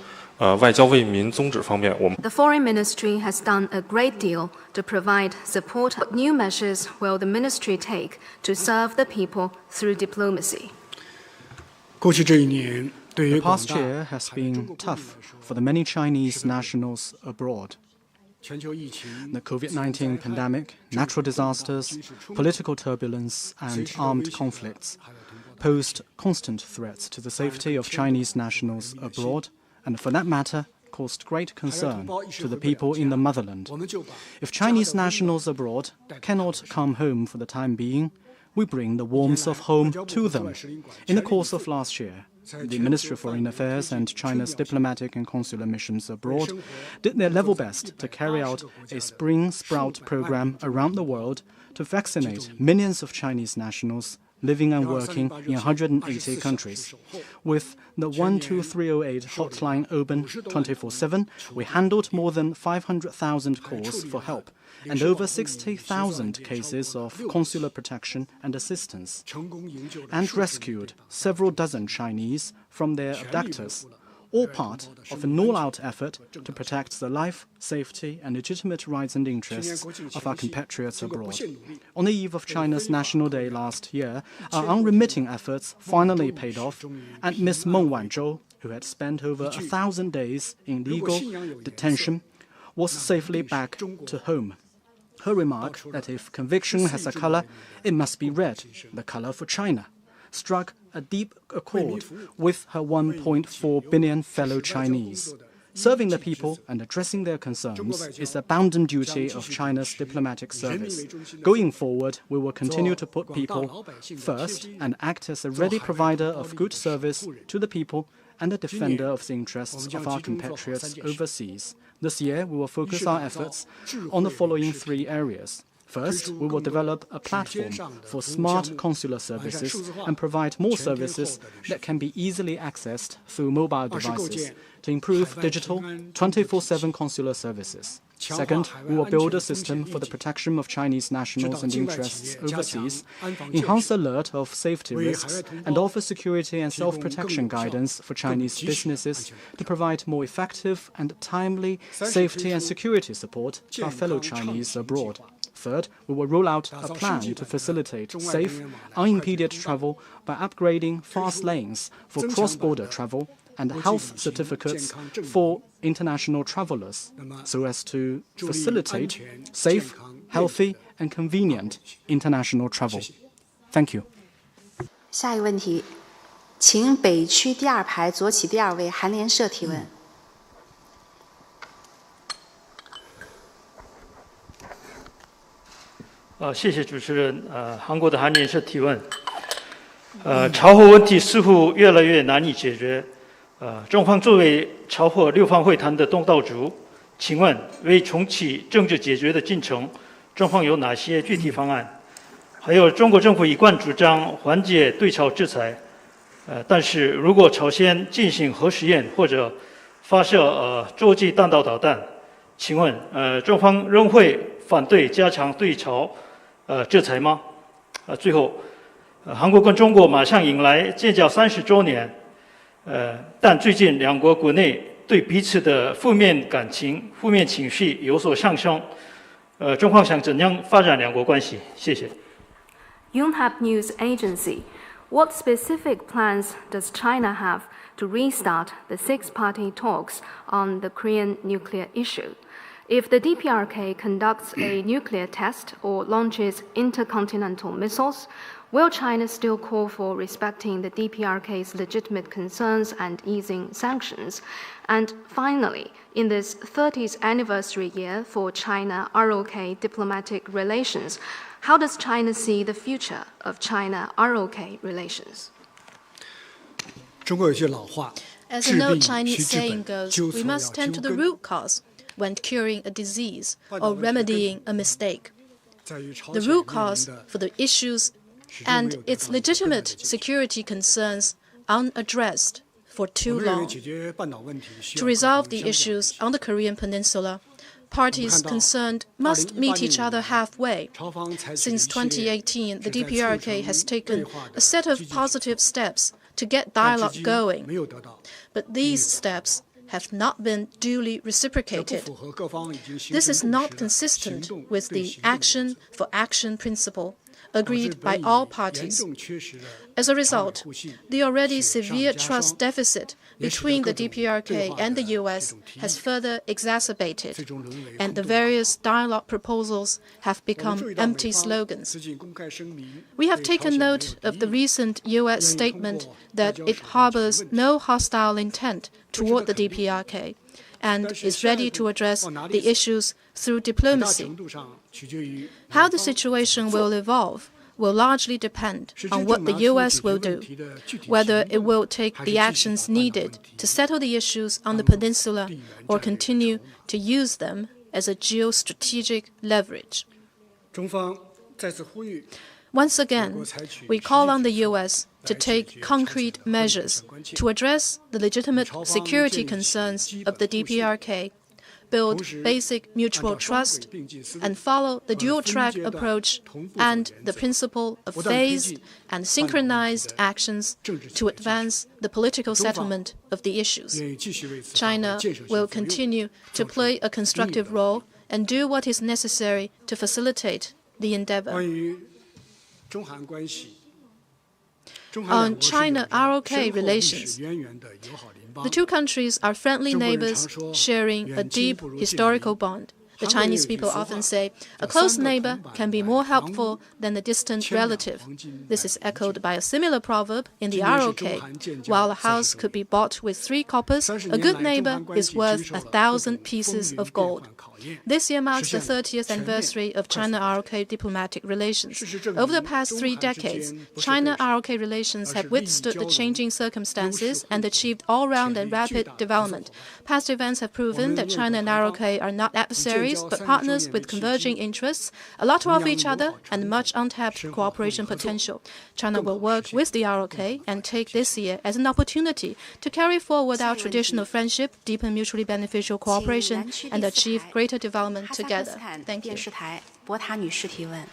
外交为民宗旨方面，我们
The Foreign Ministry has done a great deal to provide support. What new measures will the ministry take to serve the people through diplomacy?
过去这一年，对于
The past year has been tough for the many Chinese nationals abroad. The COVID-19 pandemic, natural disasters, political turbulence, and armed conflicts posed constant threats to the safety of Chinese nationals abroad, and for that matter, caused great concern to the people in the motherland. If Chinese nationals abroad cannot come home for the time being, we bring the warmth of home to them. In the course of last year, the Ministry of Foreign Affairs and China's diplomatic and consular missions abroad did their level best to carry out a spring sprout program around the world to vaccinate millions of Chinese nationals living and working in 180 countries. With the 12308 hotline open 24/7, we handled more than 500,000 calls for help and over 60,000 cases of consular protection and assistance, and rescued several dozen Chinese from their abductors, all part of an all-out effort to protect the life, safety, and legitimate rights and interests of our compatriots abroad. On the eve of China's National Day last year, our unremitting efforts finally paid off, and Ms. Meng Wanzhou, who had spent over 1,000 days in legal detention, was safely back to home. Her remark that if conviction has a color, it must be red, the color for China, struck a deep accord with her 1.4 billion fellow Chinese. Serving the people and addressing their concerns is a bounden duty of China's diplomatic service. Going forward, we will continue to put people first and act as a ready provider of good service to the people and a defender of the interests of our compatriots overseas. This year, we will focus our efforts on the following 3 areas. First, we will develop a platform for smart consular services and provide more services that can be easily accessed through mobile devices to improve digital 24/7 consular services. Second, we will build a system for the protection of Chinese nationals and interests overseas, enhance alert of safety risks, and offer security and self-protection guidance for Chinese businesses to provide more effective and timely safety and security support to our fellow Chinese abroad. Third, we will roll out a plan to facilitate safe, unimpeded travel by upgrading fast lanes for cross-border travel and health certificates for international travelers so as to facilitate safe, healthy, and convenient international travel. Thank you.
下一个问题，请北区第2排左起第2位韩联社提问。
谢谢主持人。韩国的韩联社提问。朝核问题似乎越来越难以解决。中方作为朝核6方会谈的东道主，请问为重启政治解决的进程，中方有哪些具体方案？还有，中国政府一贯主张缓解对朝制裁，但是如果朝鲜进行核试验或者发射洲际弹道导弹，请问中方仍会反对加强对朝制裁吗？最后，韩国跟中国马上迎来建交30周年，但最近两国国内对彼此的负面情绪有所上升，中方想怎样发展两国关系？谢谢。
Yonhap News Agency, what specific plans does China have to restart the six-party talks on the Korean nuclear issue? If the DPRK conducts a nuclear test or launches intercontinental missiles, will China still call for respecting the DPRK's legitimate concerns and easing sanctions? And finally, in this 30th anniversary year for China-ROK diplomatic relations, how does China see the future of China-ROK relations?
As an old Chinese saying goes, we must tend to the root cause when curing a disease or remedying a mistake. The root cause for the issues and its legitimate security concerns unaddressed for too long. To resolve the issues on the Korean Peninsula, parties concerned must meet each other halfway. Since 2018, the DPRK has taken a set of positive steps to get dialogue going, but these steps have not been duly reciprocated. This is not consistent with the action for action principle agreed by all parties. As a result, the already severe trust deficit between the DPRK and the US has further exacerbated, and the various dialogue proposals have become empty slogans. We have taken note of the recent US statement that it harbors no hostile intent toward the DPRK and is ready to address the issues through diplomacy. How the situation will evolve will largely depend on what the US will do, whether it will take the actions needed to settle the issues on the peninsula or continue to use them as a geostrategic leverage. Once again, we call on the US to take concrete measures to address the legitimate security concerns of the DPRK, build basic mutual trust, and follow the dual-track approach and the principle of phased and synchronized actions to advance the political settlement of the issues. China will continue to play a constructive role and do what is necessary to facilitate the endeavor. On China-ROK relations, the two countries are friendly neighbors sharing a deep historical bond. The Chinese people often say, a close neighbor can be more helpful than a distant relative. This is echoed by a similar proverb in the ROK. While a house could be bought with 3 coppers, a good neighbor is worth 1,000 pieces of gold. This year marks the 30th anniversary of China-ROK diplomatic relations. Over the past 3 decades, China-ROK relations have withstood the changing circumstances and achieved all-round and rapid development. Past events have proven that China and ROK are not adversaries, but partners with converging interests, a lot to offer each other, and much untapped cooperation potential. China will work with the ROK and take this year as an opportunity to carry forward our traditional friendship, deepen mutually beneficial cooperation, and achieve greater development together. Thank you.
博塔女士提问。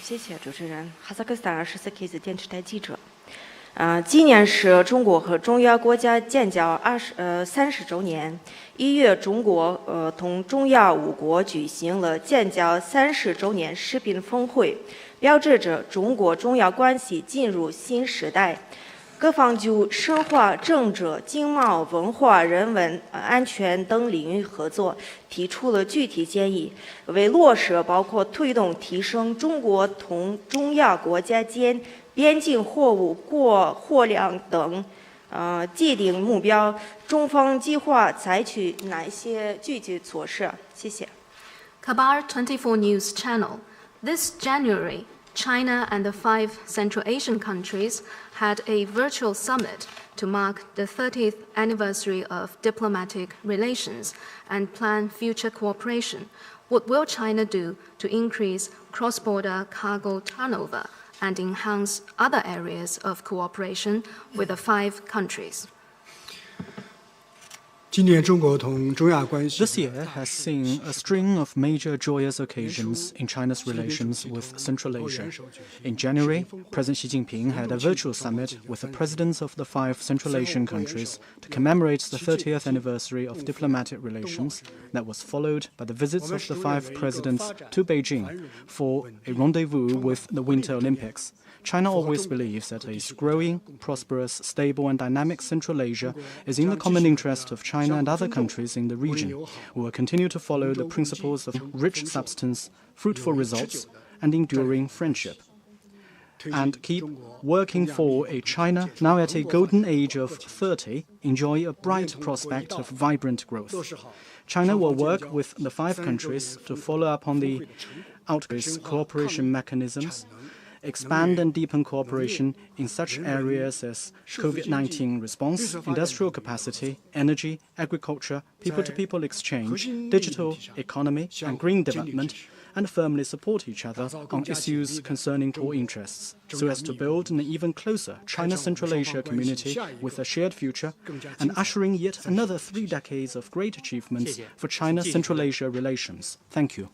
谢谢主持人。哈萨克斯坦24 K 电视台记者。
今年是中国和中亚国家建交30周年。1月，中国同中亚5国举行了建交30周年视频峰会，标志着中国中亚关系进入新时代。各方就深化政治、经贸、文化、人文、安全等领域合作提出了具体建议，为落实包括推动提升中国同中亚国家间边境货物过货量等既定目标，中方计划采取哪些具体措施？谢谢。
Kabar 24 News Channel. This January, China and the 5 Central Asian countries had a virtual summit to mark the 30th anniversary of diplomatic relations and plan future cooperation. What will China do to increase cross-border cargo turnover and enhance other areas of cooperation with the 5 countries?
This year has seen a string of major joyous occasions in China's relations with Central Asia. In January, President Xi Jinping had a virtual summit with the presidents of the 5 Central Asian countries to commemorate the 30th anniversary of diplomatic relations that was followed by the visits of the 5 presidents to Beijing for a rendezvous with the Winter Olympics. China always believes that a growing, prosperous, stable and dynamic Central Asia is in the common interest of China and other countries in the region. We will continue to follow the principles of rich substance, fruitful results, and enduring friendship, and keep working for a China now at a golden age of 30 enjoy a bright prospect of vibrant growth. China will work with the 5 countries to follow up on the outreach cooperation mechanisms, expand and deepen cooperation in such areas as COVID-19 response, industrial capacity, energy, agriculture, people-to-people exchange, digital economy, and green development, and firmly support each other on issues concerning core interests, so as to build an even closer China-Central Asia community with a shared future, and ushering yet another 3 decades of great achievements for China-Central Asia relations. Thank you.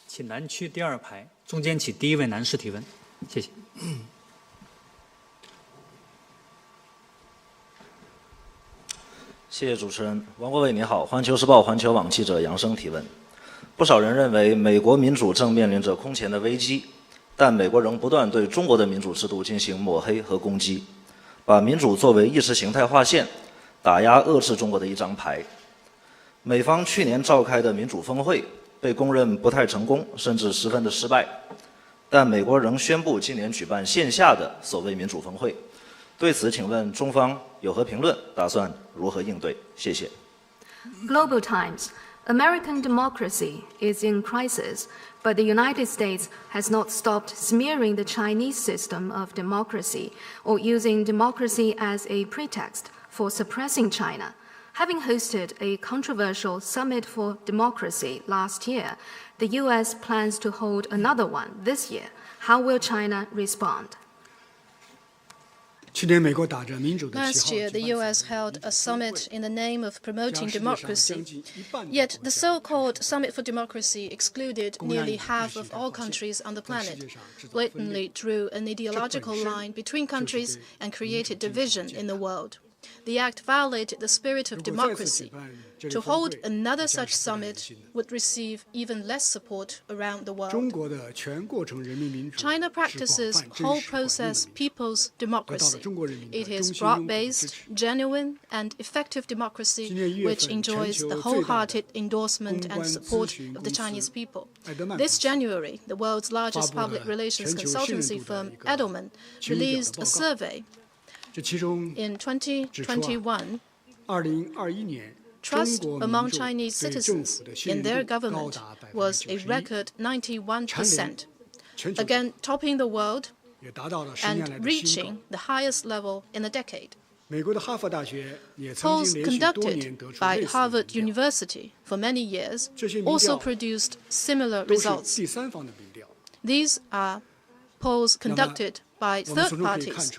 请南区第2排中间起第1位男士提问。谢谢。
谢谢主持人。王国伟你好，环球时报环球网记者杨生提问。不少人认为美国民主正面临着空前的危机，但美国仍不断对中国的民主制度进行抹黑和攻击，把民主作为意识形态划线，打压遏制中国的一张牌。美方去年召开的民主峰会被公认不太成功，甚至十分的失败。但美国仍宣布今年举办线下的所谓民主峰会，对此，请问中方有何评论？打算如何应对？谢谢。
Global Times. American democracy is in crisis, but the United States has not stopped smearing the Chinese system of democracy or using democracy as a pretext for suppressing China. Having hosted a controversial Summit for Democracy last year, the US plans to hold another one this year. How will China respond?
Last year, the US held a summit in the name of promoting democracy. Yet, the so-called Summit for Democracy excluded nearly half of all countries on the planet, blatantly drew an ideological line between countries, and created division in the world. The act violated the spirit of democracy. To hold another such summit would receive even less support around the world. China practices whole process people's democracy. It is broad-based, genuine, and effective democracy which enjoys the wholehearted endorsement and support of the Chinese people. This January, the world's largest public relations consultancy firm, Edelman, released a survey. In 2021, trust among Chinese citizens in their government was a record 91%, again topping the world and reaching the highest level in a decade. Polls conducted by Harvard University for many years also produced similar results. These are polls conducted by third parties,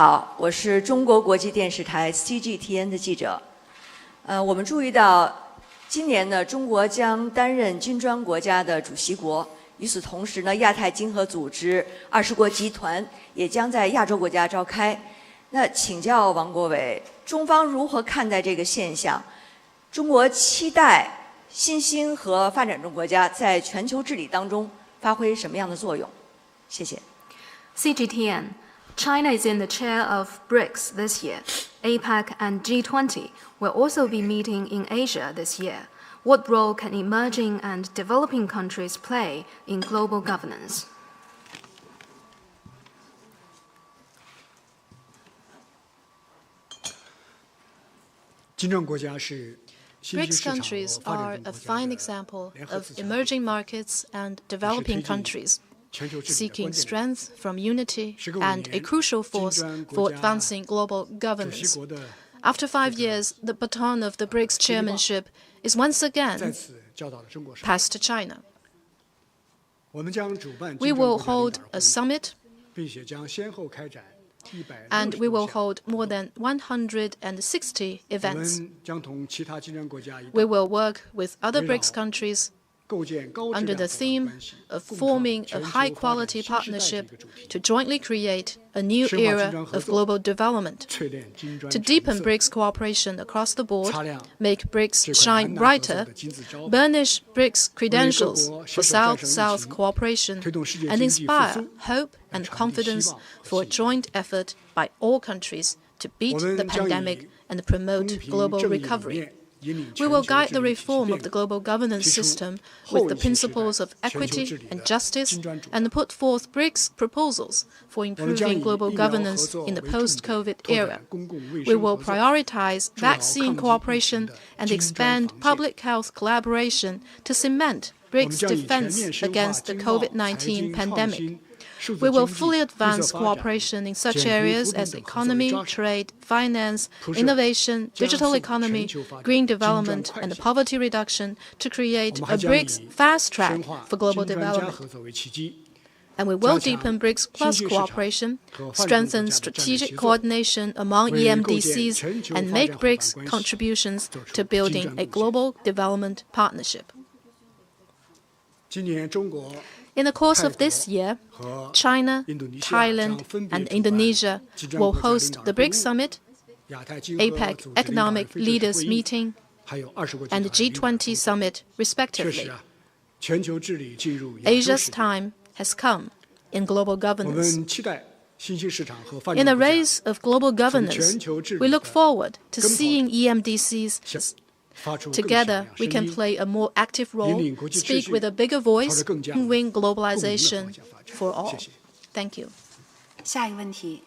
好，我是中国国际电视台 CGTN 的记者。我们注意到，今年呢，中国将担任金砖国家的主席国。与此同时呢，亚太经合组织20国集团也将在亚洲国家召开。那请教王国维，中方如何看待这个现象？中国期待新兴和发展中国家在全球治理当中发挥什么样的作用？谢谢。
CGTN. China is in the chair of BRICS this year. APEC and G20 will also be meeting in Asia this year. What role can emerging and developing countries play in global governance?
BRICS countries are a fine example of emerging markets and developing countries, seeking strength from unity and a crucial force for advancing global governance. After 5 years, the baton of the BRICS chairmanship is once again passed to China. We will hold a summit, and we will hold more than 160 events. We will work with other BRICS countries under the theme of forming a high-quality partnership to jointly create a new era of global development, to deepen BRICS cooperation across the board, make BRICS shine brighter, burnish BRICS credentials for South-South cooperation, and inspire hope and confidence for a joint effort by all countries to beat the pandemic and promote global recovery. We will guide the reform of the global governance system with the principles of equity and justice and put forth BRICS proposals for improving global governance in the post-COVID era. We will prioritize vaccine cooperation and expand public health collaboration to cement BRICS defense against the COVID-19 pandemic. We will fully advance cooperation in such areas as economy, trade, finance, innovation, digital economy, green development, and poverty reduction to create a BRICS fast track for global development. And we will deepen BRICS Plus cooperation, strengthen strategic coordination among EMDCs, and make BRICS contributions to building a global development partnership. In the course of this year, China, Thailand, and Indonesia will host the BRICS Summit, APEC Economic Leaders Meeting, and the G20 Summit, respectively. Asia's time has come in global governance. In the race of global governance, we look forward to seeing EMDCs. Together, we can play a more active role, speak with a bigger voice, and win globalization for all. Thank you.
下一个问题，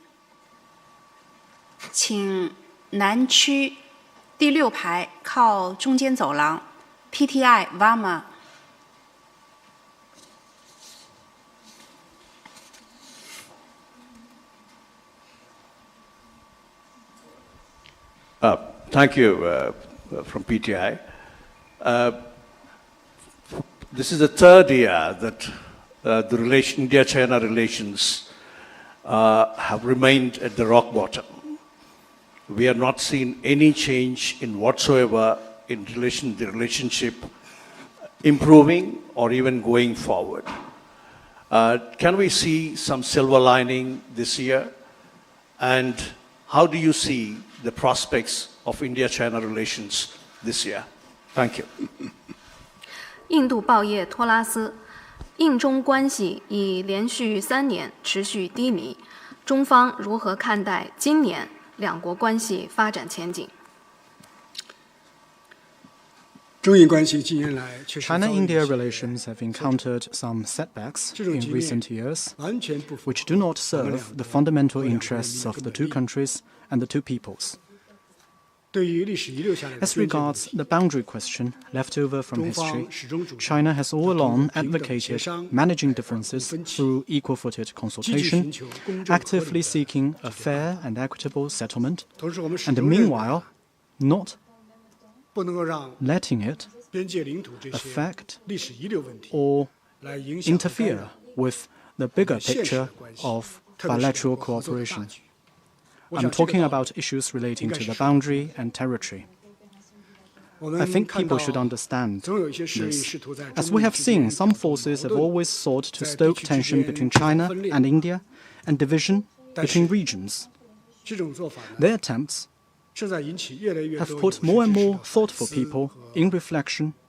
请南区第6排靠中间走廊 PTI Vama。Thank
you. From PTI. This is the third year that the India-China relations have remained at the rock bottom. We have not seen any change in whatsoever in the relationship improving or even going forward. Can we see some silver lining this year? And how do you see the prospects of India-China relations this year? Thank you.
印度报业托拉斯，印中关系已连续3年持续低迷，中方如何看待今年两国关系发展前景？
China-India relations have encountered some setbacks in recent years, which do not serve the fundamental interests of the two countries and the two peoples. As regards the boundary question left over from history, China has all along advocated managing differences through equal-footed consultation, actively seeking a fair and equitable settlement, and meanwhile not letting it affect or interfere with the bigger picture of bilateral cooperation. I'm talking about issues relating to the boundary and territory. I think people should understand this. As we have seen, some forces have always sought to stoke tension between China and India and division between regions. Their attempts have put more and more thoughtful people in reflection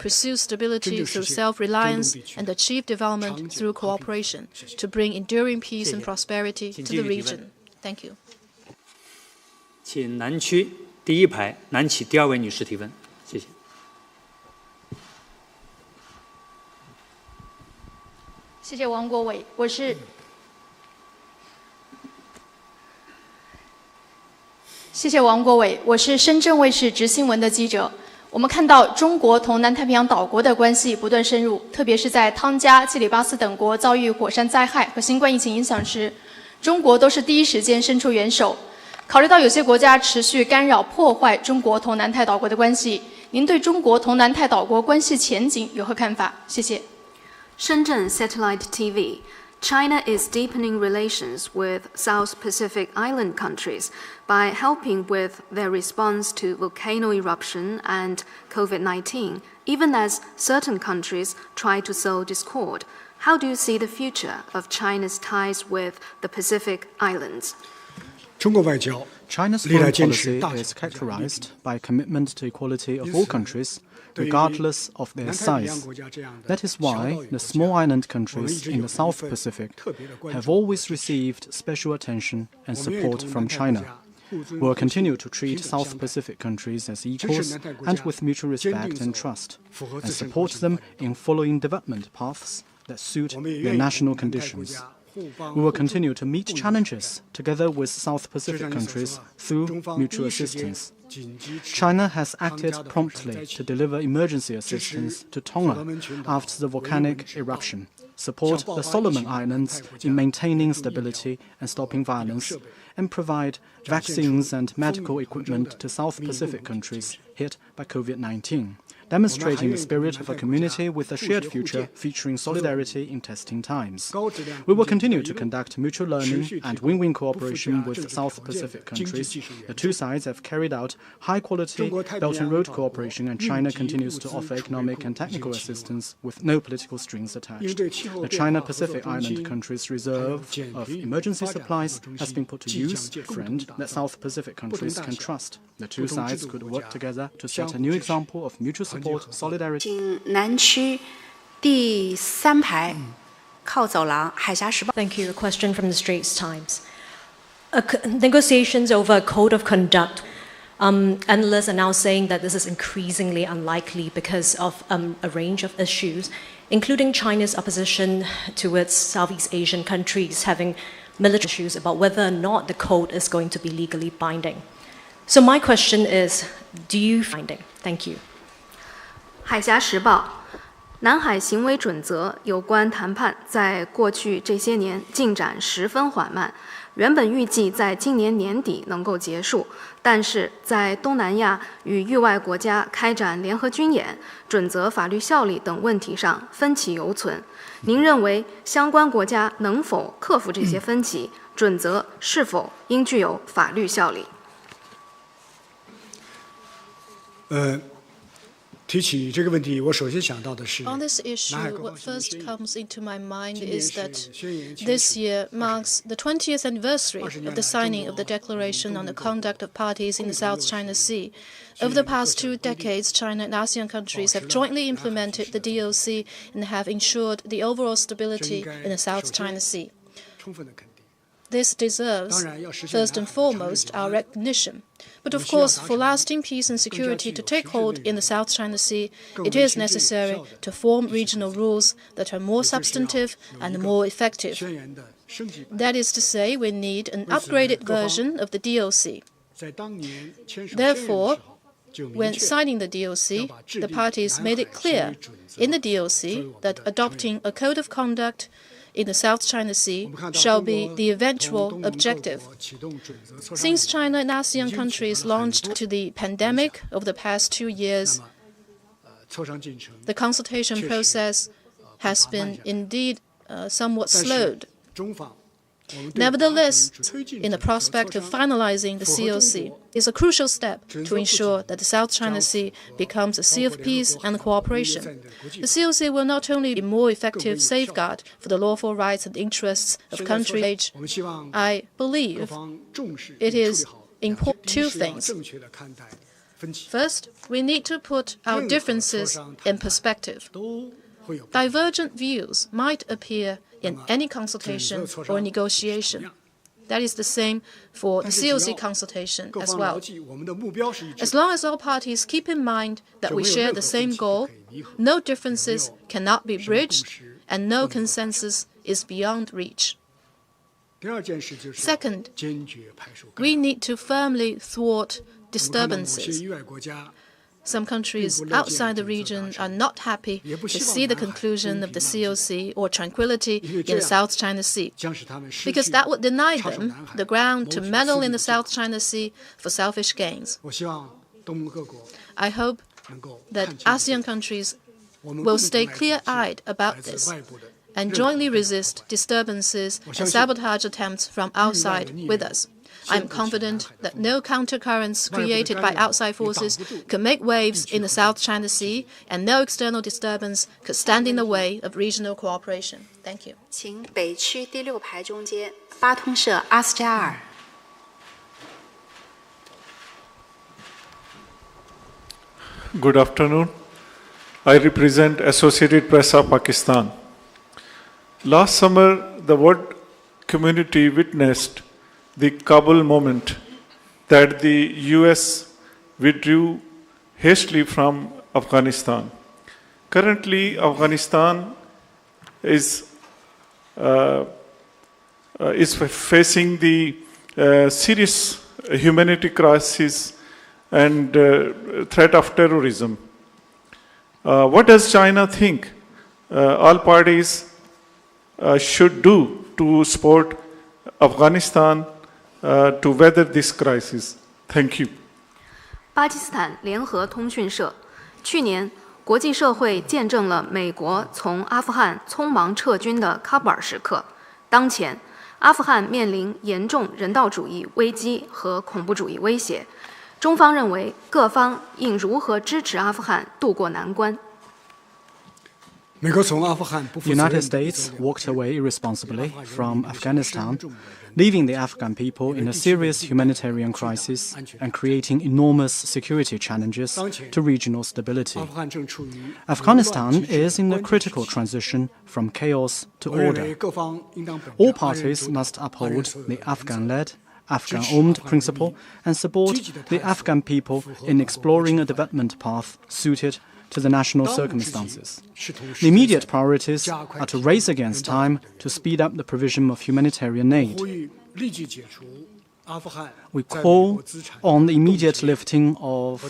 pursue stability through self-reliance, and achieve development through cooperation to bring enduring peace and prosperity to the region. Thank you.
请南区第一排南起第2位女士提问，谢谢。
谢谢王国伟，谢谢王国伟，我是深圳卫视执新闻的记者。我们看到中国同南太平洋岛国的关系不断深入，特别是在汤加、基里巴斯等国遭遇火山灾害和新冠疫情影响时，中国都是第一时间伸出援手。考虑到有些国家持续干扰破坏中国同南太岛国的关系，您对中国同南太岛国关系前景有何看法？谢谢。
Shenzhen Satellite TV. China is deepening relations with South Pacific island countries by helping with their response to volcano eruption and COVID-19, even as certain countries try to sow discord. How do you see the future of China's ties with the Pacific islands?
China's foreign policy is characterized by a commitment to equality of all countries, regardless of their size. That is why the small island countries in the South Pacific have always received special attention and support from China. We will continue to treat South Pacific countries as equals and with mutual respect and trust, and support them in following development paths that suit their national conditions. We will continue to meet challenges together with South Pacific countries through mutual assistance. China has acted promptly to deliver emergency assistance to Tonga after the volcanic eruption, support the Solomon Islands in maintaining stability and stopping violence, and provide vaccines and medical equipment to South Pacific countries hit by COVID-19. Demonstrating the spirit of a community with a shared future featuring solidarity in testing times. We will continue to conduct mutual learning and win-win cooperation with South Pacific countries. The two sides have carried out high-quality Belt and Road cooperation, and China continues to offer economic and technical assistance with no political strings attached. The China-Pacific Island countries' reserve of emergency supplies has been put to use, a friend that South Pacific countries can trust. The two sides could work together to set a new example of mutual support, solidarity.
请南区第3排靠走廊海峡时报。
Thank you. A question from the Straits Times. Negotiations over a code of conduct. Analysts are now saying that this is increasingly unlikely because of a range of issues, including China's opposition towards Southeast Asian countries having military issues about whether or not the code is going to be legally binding. So my question is, do you find it? Thank you.
海峡时报，南海行为准则有关谈判在过去这些年进展十分缓慢，原本预计在今年年底能够结束，但是在东南亚与域外国家开展联合军演、准则法律效力等问题上分歧犹存。您认为相关国家能否克服这些分歧？准则是否应具有法律效力？
提起这个问题，我首先想到的是
On this issue, what first comes into my mind is that this year marks the 20th anniversary of the signing of the Declaration on the Conduct of Parties in the South China Sea. Over the past 2 decades, China and ASEAN countries have jointly implemented the DOC and have ensured the overall stability in the South China Sea. This deserves, first and foremost, our recognition. But of course, for lasting peace and security to take hold in the South China Sea, it is necessary to form regional rules that are more substantive and more effective. That is to say, we need an upgraded version of the DOC. Therefore, when signing the DOC, the parties made it clear in the DOC that adopting a code of conduct in the South China Sea shall be the eventual objective. Since China and ASEAN countries launched to the pandemic over the past 2 years, the consultation process has been indeed somewhat slowed. Nevertheless, in the prospect of finalizing the COC, is a crucial step to ensure that the South China Sea becomes a sea of peace and cooperation. The COC will not only be a more effective safeguard for the lawful rights and interests of countries. I believe it is important 2 things. First, we need to put our differences in perspective. Divergent views might appear in any consultation or negotiation. That is the same for the COC consultation as well. As long as all parties keep in mind that we share the same goal, no differences cannot be bridged, and no consensus is beyond reach. Second, we need to firmly thwart disturbances. some countries outside the region are not happy to see the conclusion of the COC or tranquility in the South China Sea, because that would deny them the ground to meddle in the South China Sea for selfish gains. I hope that ASEAN countries will stay clear-eyed about this and jointly resist disturbances and sabotage attempts from outside with us. I am confident that no countercurrents created by outside forces could make waves in the South China Sea, and no external disturbance could stand in the way of regional cooperation. Thank you.
请北区第6排中间巴通社阿斯加尔。
Good afternoon. I represent Associated Press of Pakistan. Last summer, the world community witnessed the Kabul moment that the US withdrew hastily from Afghanistan. Currently, Afghanistan is facing the serious humanitarian crisis and threat of terrorism. What does China think all parties should do to support Afghanistan to weather this crisis? Thank you.
巴基斯坦联合通讯社，去年国际社会见证了美国从阿富汗匆忙撤军的喀布尔时刻。当前，阿富汗面临严重人道主义危机和恐怖主义威胁。中方认为，各方应如何支持阿富汗渡过难关。
The United States walked away irresponsibly from Afghanistan, leaving the Afghan people in a serious humanitarian crisis and creating enormous security challenges to regional stability. Afghanistan is in a critical transition from chaos to order. All parties must uphold the Afghan-led, Afghan-owned principle and support the Afghan people in exploring a development path suited to the national circumstances. The immediate priorities are to race against time to speed up the provision of humanitarian aid. We call on the immediate lifting of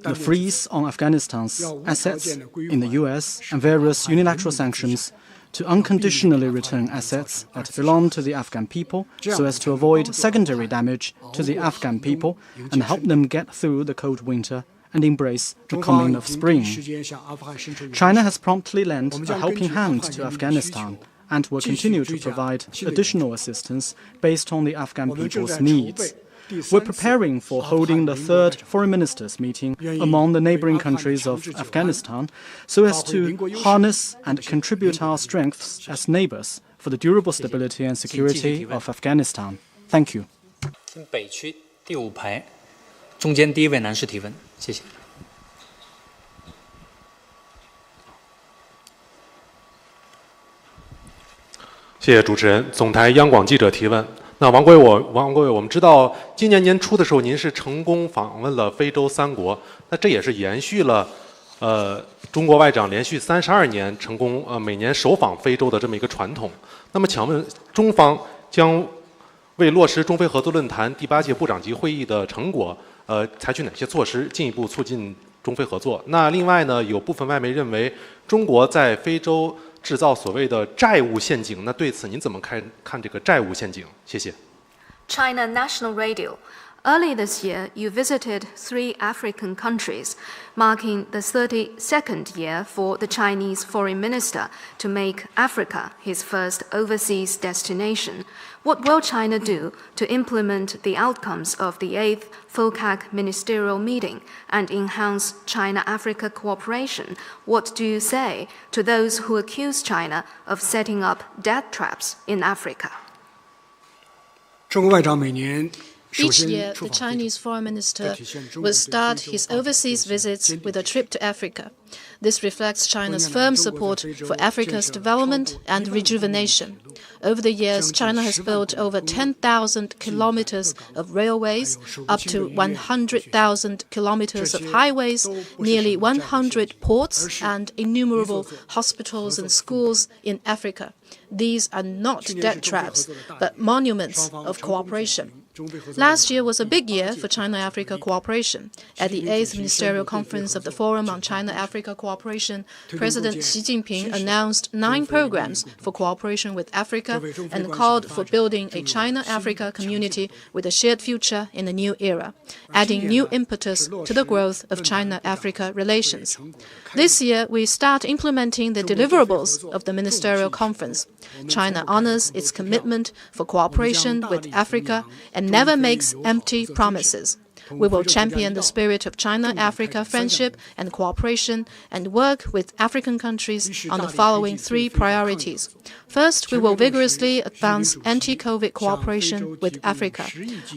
the freeze on Afghanistan's assets in the US and various unilateral sanctions to unconditionally return assets that belong to the Afghan people so as to avoid secondary damage to the Afghan people and help them get through the cold winter and embrace the coming of spring. China has promptly lent a helping hand to Afghanistan and will continue to provide additional assistance based on the Afghan people's needs. We're preparing for holding the third foreign ministers meeting among the neighboring countries of Afghanistan so as to harness and contribute our strengths as neighbors for the durable stability and security of Afghanistan. Thank you.
请北区第5排中间第一位男士提问，谢谢。
谢谢主持人。总台央广记者提问。那王贵伟，我们知道今年年初的时候，您是成功访问了非洲3国，那这也是延续了中国外长连续32年成功每年首访非洲的这么一个传统。那么，请问中方将为落实中非合作论坛第8届部长级会议的成果，采取哪些措施，进一步促进中非合作？那另外呢，有部分外媒认为中国在非洲制造所谓的债务陷阱，那对此您怎么看这个债务陷阱？谢谢。
China National Radio. Early this year, you visited 3 African countries, marking the 32nd year for the Chinese foreign minister to make Africa his first overseas destination. What will China do to implement the outcomes of the 8th FOCAC ministerial meeting and enhance China-Africa cooperation? What do you say to those who accuse China of setting up debt traps in Africa?
中国外长每年
Each year, the Chinese foreign minister will start his overseas visits with a trip to Africa. This reflects China's firm support for Africa's development and rejuvenation. Over the years, China has built over 10,000 kilometers of railways, up to 100,000 kilometers of highways, nearly 100 ports, and innumerable hospitals and schools in Africa. These are not debt traps, but monuments of cooperation. Last year was a big year for China-Africa cooperation. At the 8th Ministerial Conference of the Forum on China-Africa Cooperation, President Xi Jinping announced 9 programs for cooperation with Africa and called for building a China-Africa community with a shared future in a new era, adding new impetus to the growth of China-Africa relations. This year, we start implementing the deliverables of the Ministerial Conference. China honors its commitment for cooperation with Africa and never makes empty promises. We will champion the spirit of China-Africa friendship and cooperation and work with African countries on the following 3 priorities. First, we will vigorously advance anti-COVID cooperation with Africa.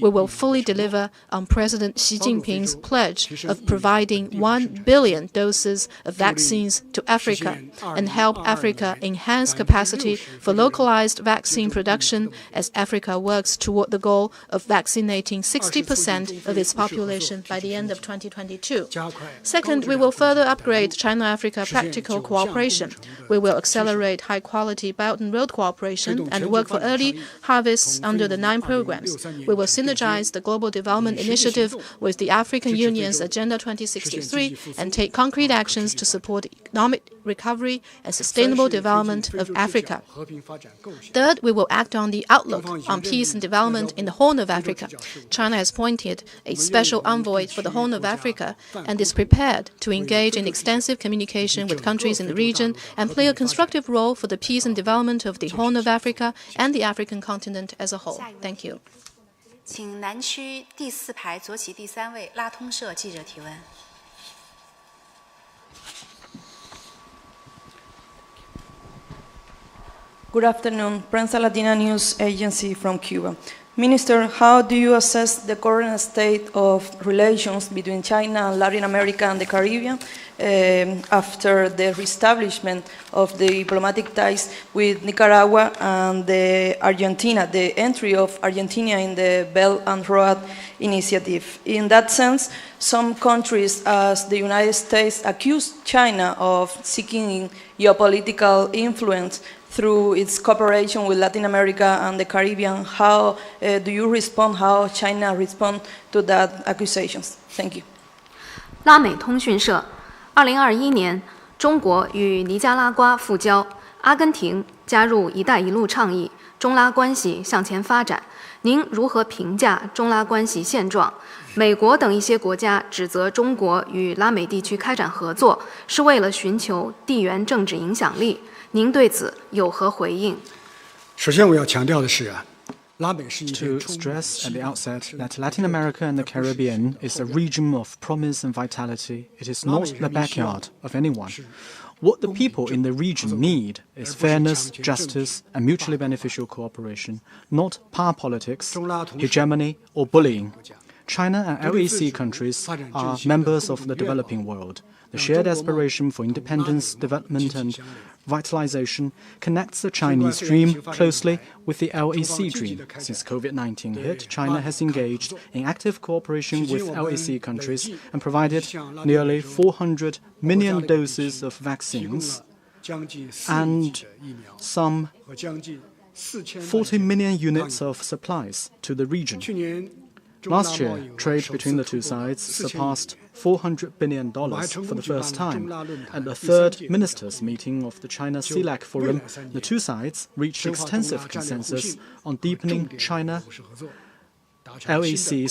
We will fully deliver on President Xi Jinping's pledge of providing 1 billion doses of vaccines to Africa and help Africa enhance capacity for localized vaccine production as Africa works toward the goal of vaccinating 60% of its population by the end of 2022. Second, we will further upgrade China-Africa practical cooperation. We will accelerate high-quality Belt and Road cooperation and work for early harvests under the 9 programs. We will synergize the Global Development Initiative with the African Union's Agenda 2063 and take concrete actions to support economic recovery and sustainable development of Africa. Third, we will act on the outlook on peace and development in the Horn of Africa. China has appointed a special envoy for the Horn of Africa and is prepared to engage in extensive communication with countries in the region and play a constructive role for the peace and development of the Horn of Africa and the African continent as a whole. Thank you.
请南区第4排左起第3位拉通社记者提问。
Good afternoon, Prensa Latina News Agency from Cuba. Minister, how do you assess the current state of relations between China and Latin America and the Caribbean after the reestablishment of the diplomatic ties with Nicaragua and Argentina, the entry of Argentina in the Belt and Road Initiative? In that sense, some countries, as the United States, accuse China of seeking geopolitical influence through its cooperation with Latin America and the Caribbean. How do you respond? How China respond to that accusations? Thank you.
拉美通讯社，2021年，中国与尼加拉瓜复交，阿根廷加入“一带一路”倡议，中拉关系向前发展。您如何评价中拉关系现状？美国等一些国家指责中国与拉美地区开展合作是为了寻求地缘政治影响力。您对此有何回应？
首先，我要强调的是拉美是一片
To stress at the outset that Latin America and the Caribbean is a region of promise and vitality. It is not the backyard of anyone. What the people in the region need is fairness, justice, and mutually beneficial cooperation, not power politics, hegemony, or bullying. China and LAC countries are members of the developing world. The shared aspiration for independence, development, and vitalization connects the Chinese dream closely with the LAC dream. Since COVID-19 hit, China has engaged in active cooperation with LAC countries and provided nearly 400 million doses of vaccines and some 40 million units of supplies to the region. Last year, trade between the two sides surpassed $400 billion for the first time. At the third ministers' meeting of the China CELAC Forum, the two sides reached extensive consensus on deepening China-LAC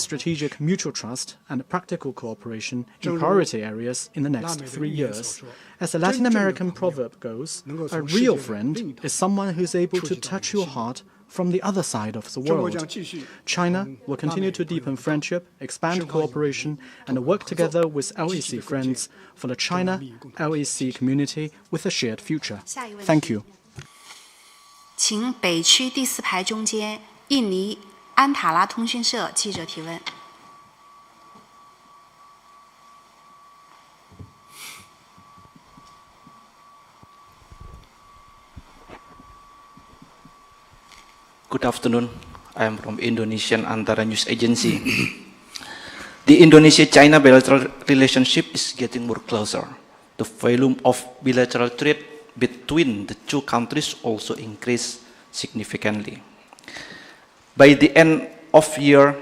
strategic mutual trust and practical cooperation in priority areas in the next 3 years. As the Latin American proverb goes, a real friend is someone who is able to touch your heart from the other side of the world. China will continue to deepen friendship, expand cooperation, and work together with LAC friends for the China-LAC community with a shared future. Thank you.
请北区第4排中间印尼安塔拉通讯社记者提问。
Good afternoon. I am from Indonesian Antara News Agency. The Indonesia-China bilateral relationship is getting more closer. The volume of bilateral trade between the two countries also increased significantly. By the end of year,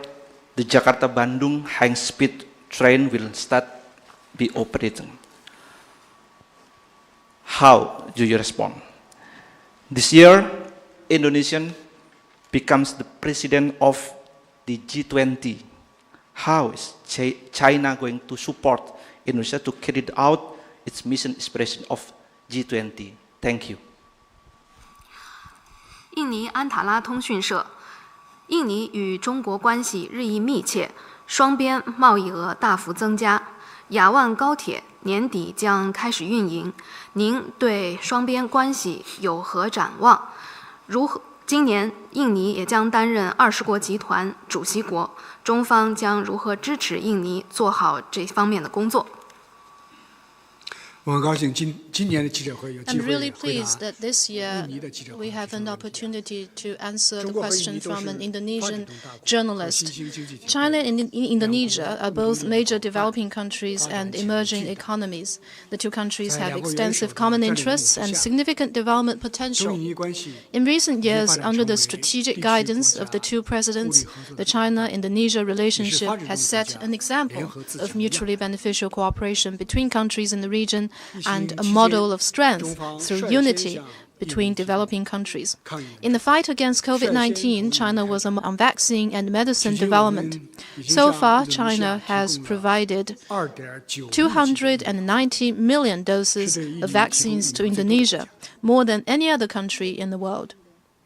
the Jakarta-Bandung high-speed train will be operating. How do you respond? This year, Indonesia becomes the president of the G20. How is China going to support Indonesia to carry out its mission expression of G20? Thank you.
印尼安塔拉通讯社，印尼与中国关系日益密切，双边贸易额大幅增加，雅万高铁年底将开始运营。您对双边关系有何展望？今年印尼也将担任20国集团主席国，中方将如何支持印尼做好这方面的工作？
我很高兴今年的记者会有机
I'm
会
really
回
pleased
答
that this year
印尼的记者
we
会。
have an opportunity to answer the
中国和印
question
尼都
from an
是
Indonesian
发展中大国，
journalist.
和新兴经济体
China and Indonesia are both major developing countries and emerging economies. The two countries have extensive common interests and significant development
中
potential.
印尼关系
In recent years, under the strategic guidance of the two presidents, the China-Indonesia relationship has set an example of mutually beneficial cooperation between countries in the region and a model of strength through unity between developing countries. In the fight against COVID-19, China was on vaccine and medicine development. So far, China has provided 290 million doses of vaccines to Indonesia, more than any other country in the world.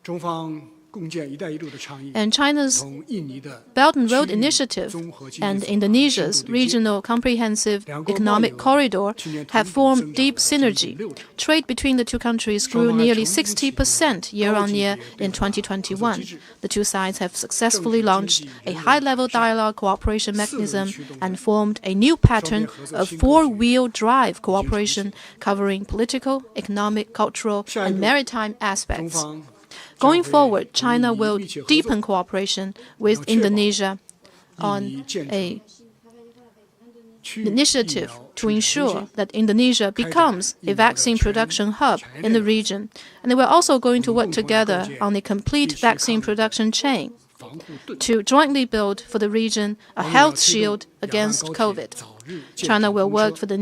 中方共建“一带一路”的倡议，
And China's
从印尼的
Belt and Road Initiative and Indonesia's Regional Comprehensive Economic Corridor have formed deep synergy. Trade between the two countries grew nearly 60% year-on-year in 2021. The two sides have successfully launched a high-level dialogue cooperation mechanism and formed a new pattern of four-wheel drive cooperation covering political, economic, cultural, and maritime aspects. Going forward, China will deepen cooperation with Indonesia on an initiative to ensure that Indonesia becomes a vaccine production hub in the region. And we're also going to work together on a complete vaccine production chain to jointly build for the region a health shield against COVID. China will work for the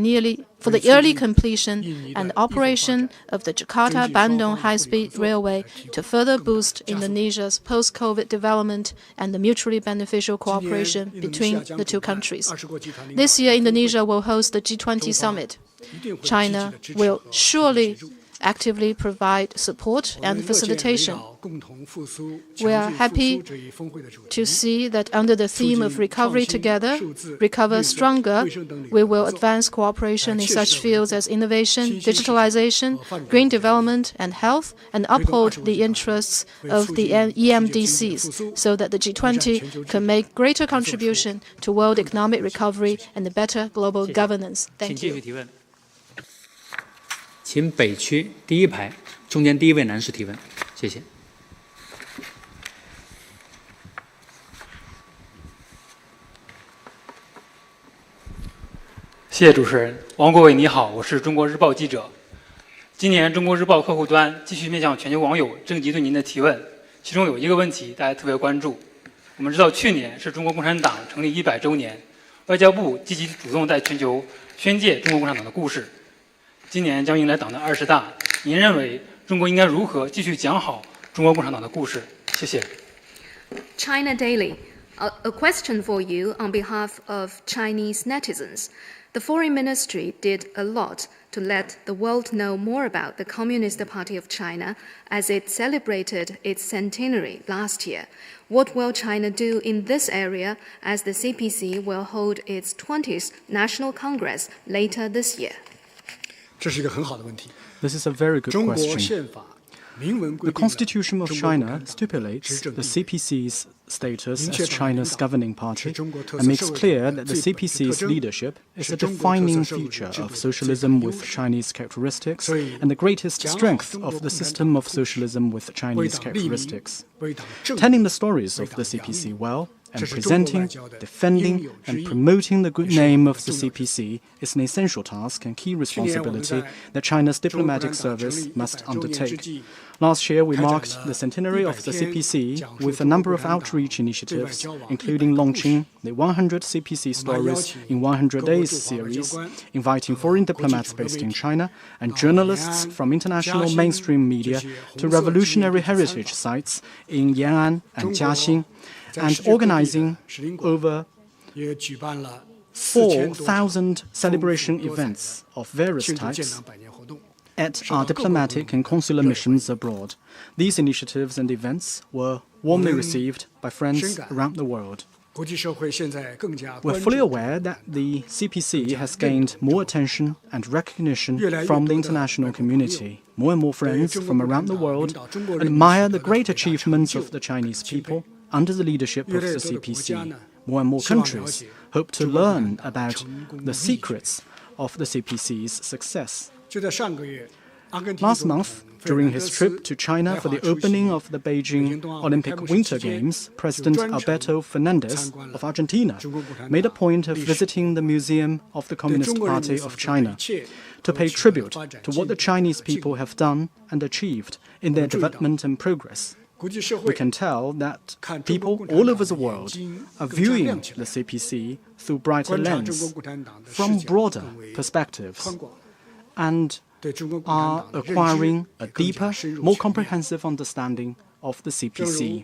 early completion and operation of the Jakarta-Bandung high-speed railway to further boost Indonesia's post-COVID development and the mutually beneficial cooperation between the two countries. This year, Indonesia will host the G20 summit. China will surely actively provide support and facilitation. We are happy to see that under the theme of recovery together, recover stronger, we will advance cooperation in such fields as innovation, digitalization, green development, and health, and uphold the interests of the EMDCs so that the G20 can make greater contribution to world economic recovery and a better global governance.
请
Thank
继续
you.
提问。请北区第一排中间第一位男士提问，谢谢。
谢谢主持人，王国伟你好，我是中国日报记者。今年中国日报客户端继续面向全球网友征集对您的提问，其中有一个问题大家特别关注。我们知道去年是中国共产党成立100周年，外交部积极主动在全球宣介中国共产党的故事。今年将迎来党的20大，您认为中国应该如何继续讲好中国共产党的故事？谢谢。
China Daily, a question for you on behalf of Chinese netizens. The Foreign Ministry did a lot to let the world know more about the Communist Party of China as it celebrated its centenary last year. What will China do in this area as the CPC will hold its 20th National Congress later this year?
这是一个很好的问题。
This is a very good
中国
question.
宪法明文规
The
定了
Constitution of
中国共
China
产党
stipulates
执政
the
地位
CPC's status
明确
as
党的
China's
领导
governing party
是中国特
and
色
makes
社会主义
clear
的
that the
最本质特
CPC's
征
leadership is
是
a
中国特
defining
色社会主义
feature
制度
of
的最
socialism
大优
with
势。
Chinese characteristics
所以
and the greatest
讲好
strength
中国
of
共
the
产党
system
的
of
故事
socialism with
为
Chinese
党立名
characteristics.
为党正义
Telling the stories
为
of the
党扬
CPC
名
well and presenting, defending, and promoting the good name of the CPC is an essential task and key responsibility that China's diplomatic service must undertake. Last year, we marked the centenary of the CPC with a number of outreach initiatives, including launching the 100 CPC Stories in 100 Days series, inviting foreign diplomats based in China and journalists from international mainstream media to revolutionary heritage sites in Yan'an and Jiaxing, and organizing over 4,000 celebration events of various types at our diplomatic and consular missions abroad. These initiatives and events were warmly received by friends around the world. We're fully aware that the CPC has gained more attention and recognition from the international community. More and more friends from around the world admire the great achievements of the Chinese people under the leadership of the CPC. More and more countries hope to learn about the secrets of the CPC's success. Last month, during his trip to China for the opening of the Beijing Olympic Winter Games, President Alberto Fernandez of Argentina made a point of visiting the Museum of the Communist Party of China to pay tribute to what the Chinese people have done and achieved in their development and progress. We can tell that people all over the world are viewing the CPC through brighter lens, from broader perspectives, and are acquiring a deeper, more comprehensive understanding of the CPC.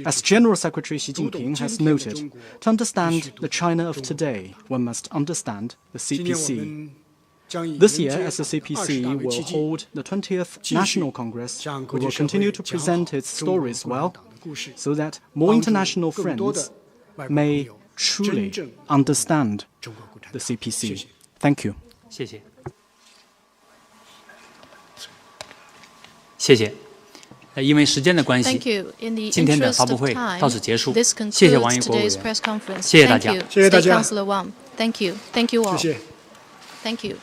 As General Secretary Xi Jinping has noted, to understand the China of today, one must understand the CPC. This year, as the CPC will hold the 20th National Congress, we will continue to present its stories well, so that more international friends may truly understand the CPC. Thank you.
谢谢。因为时间的关系，今天的发布会到此结束。谢谢王毅国务委员，谢谢大家。
谢谢大家。
Councilor Wang, thank you all.
谢谢。
Thank you.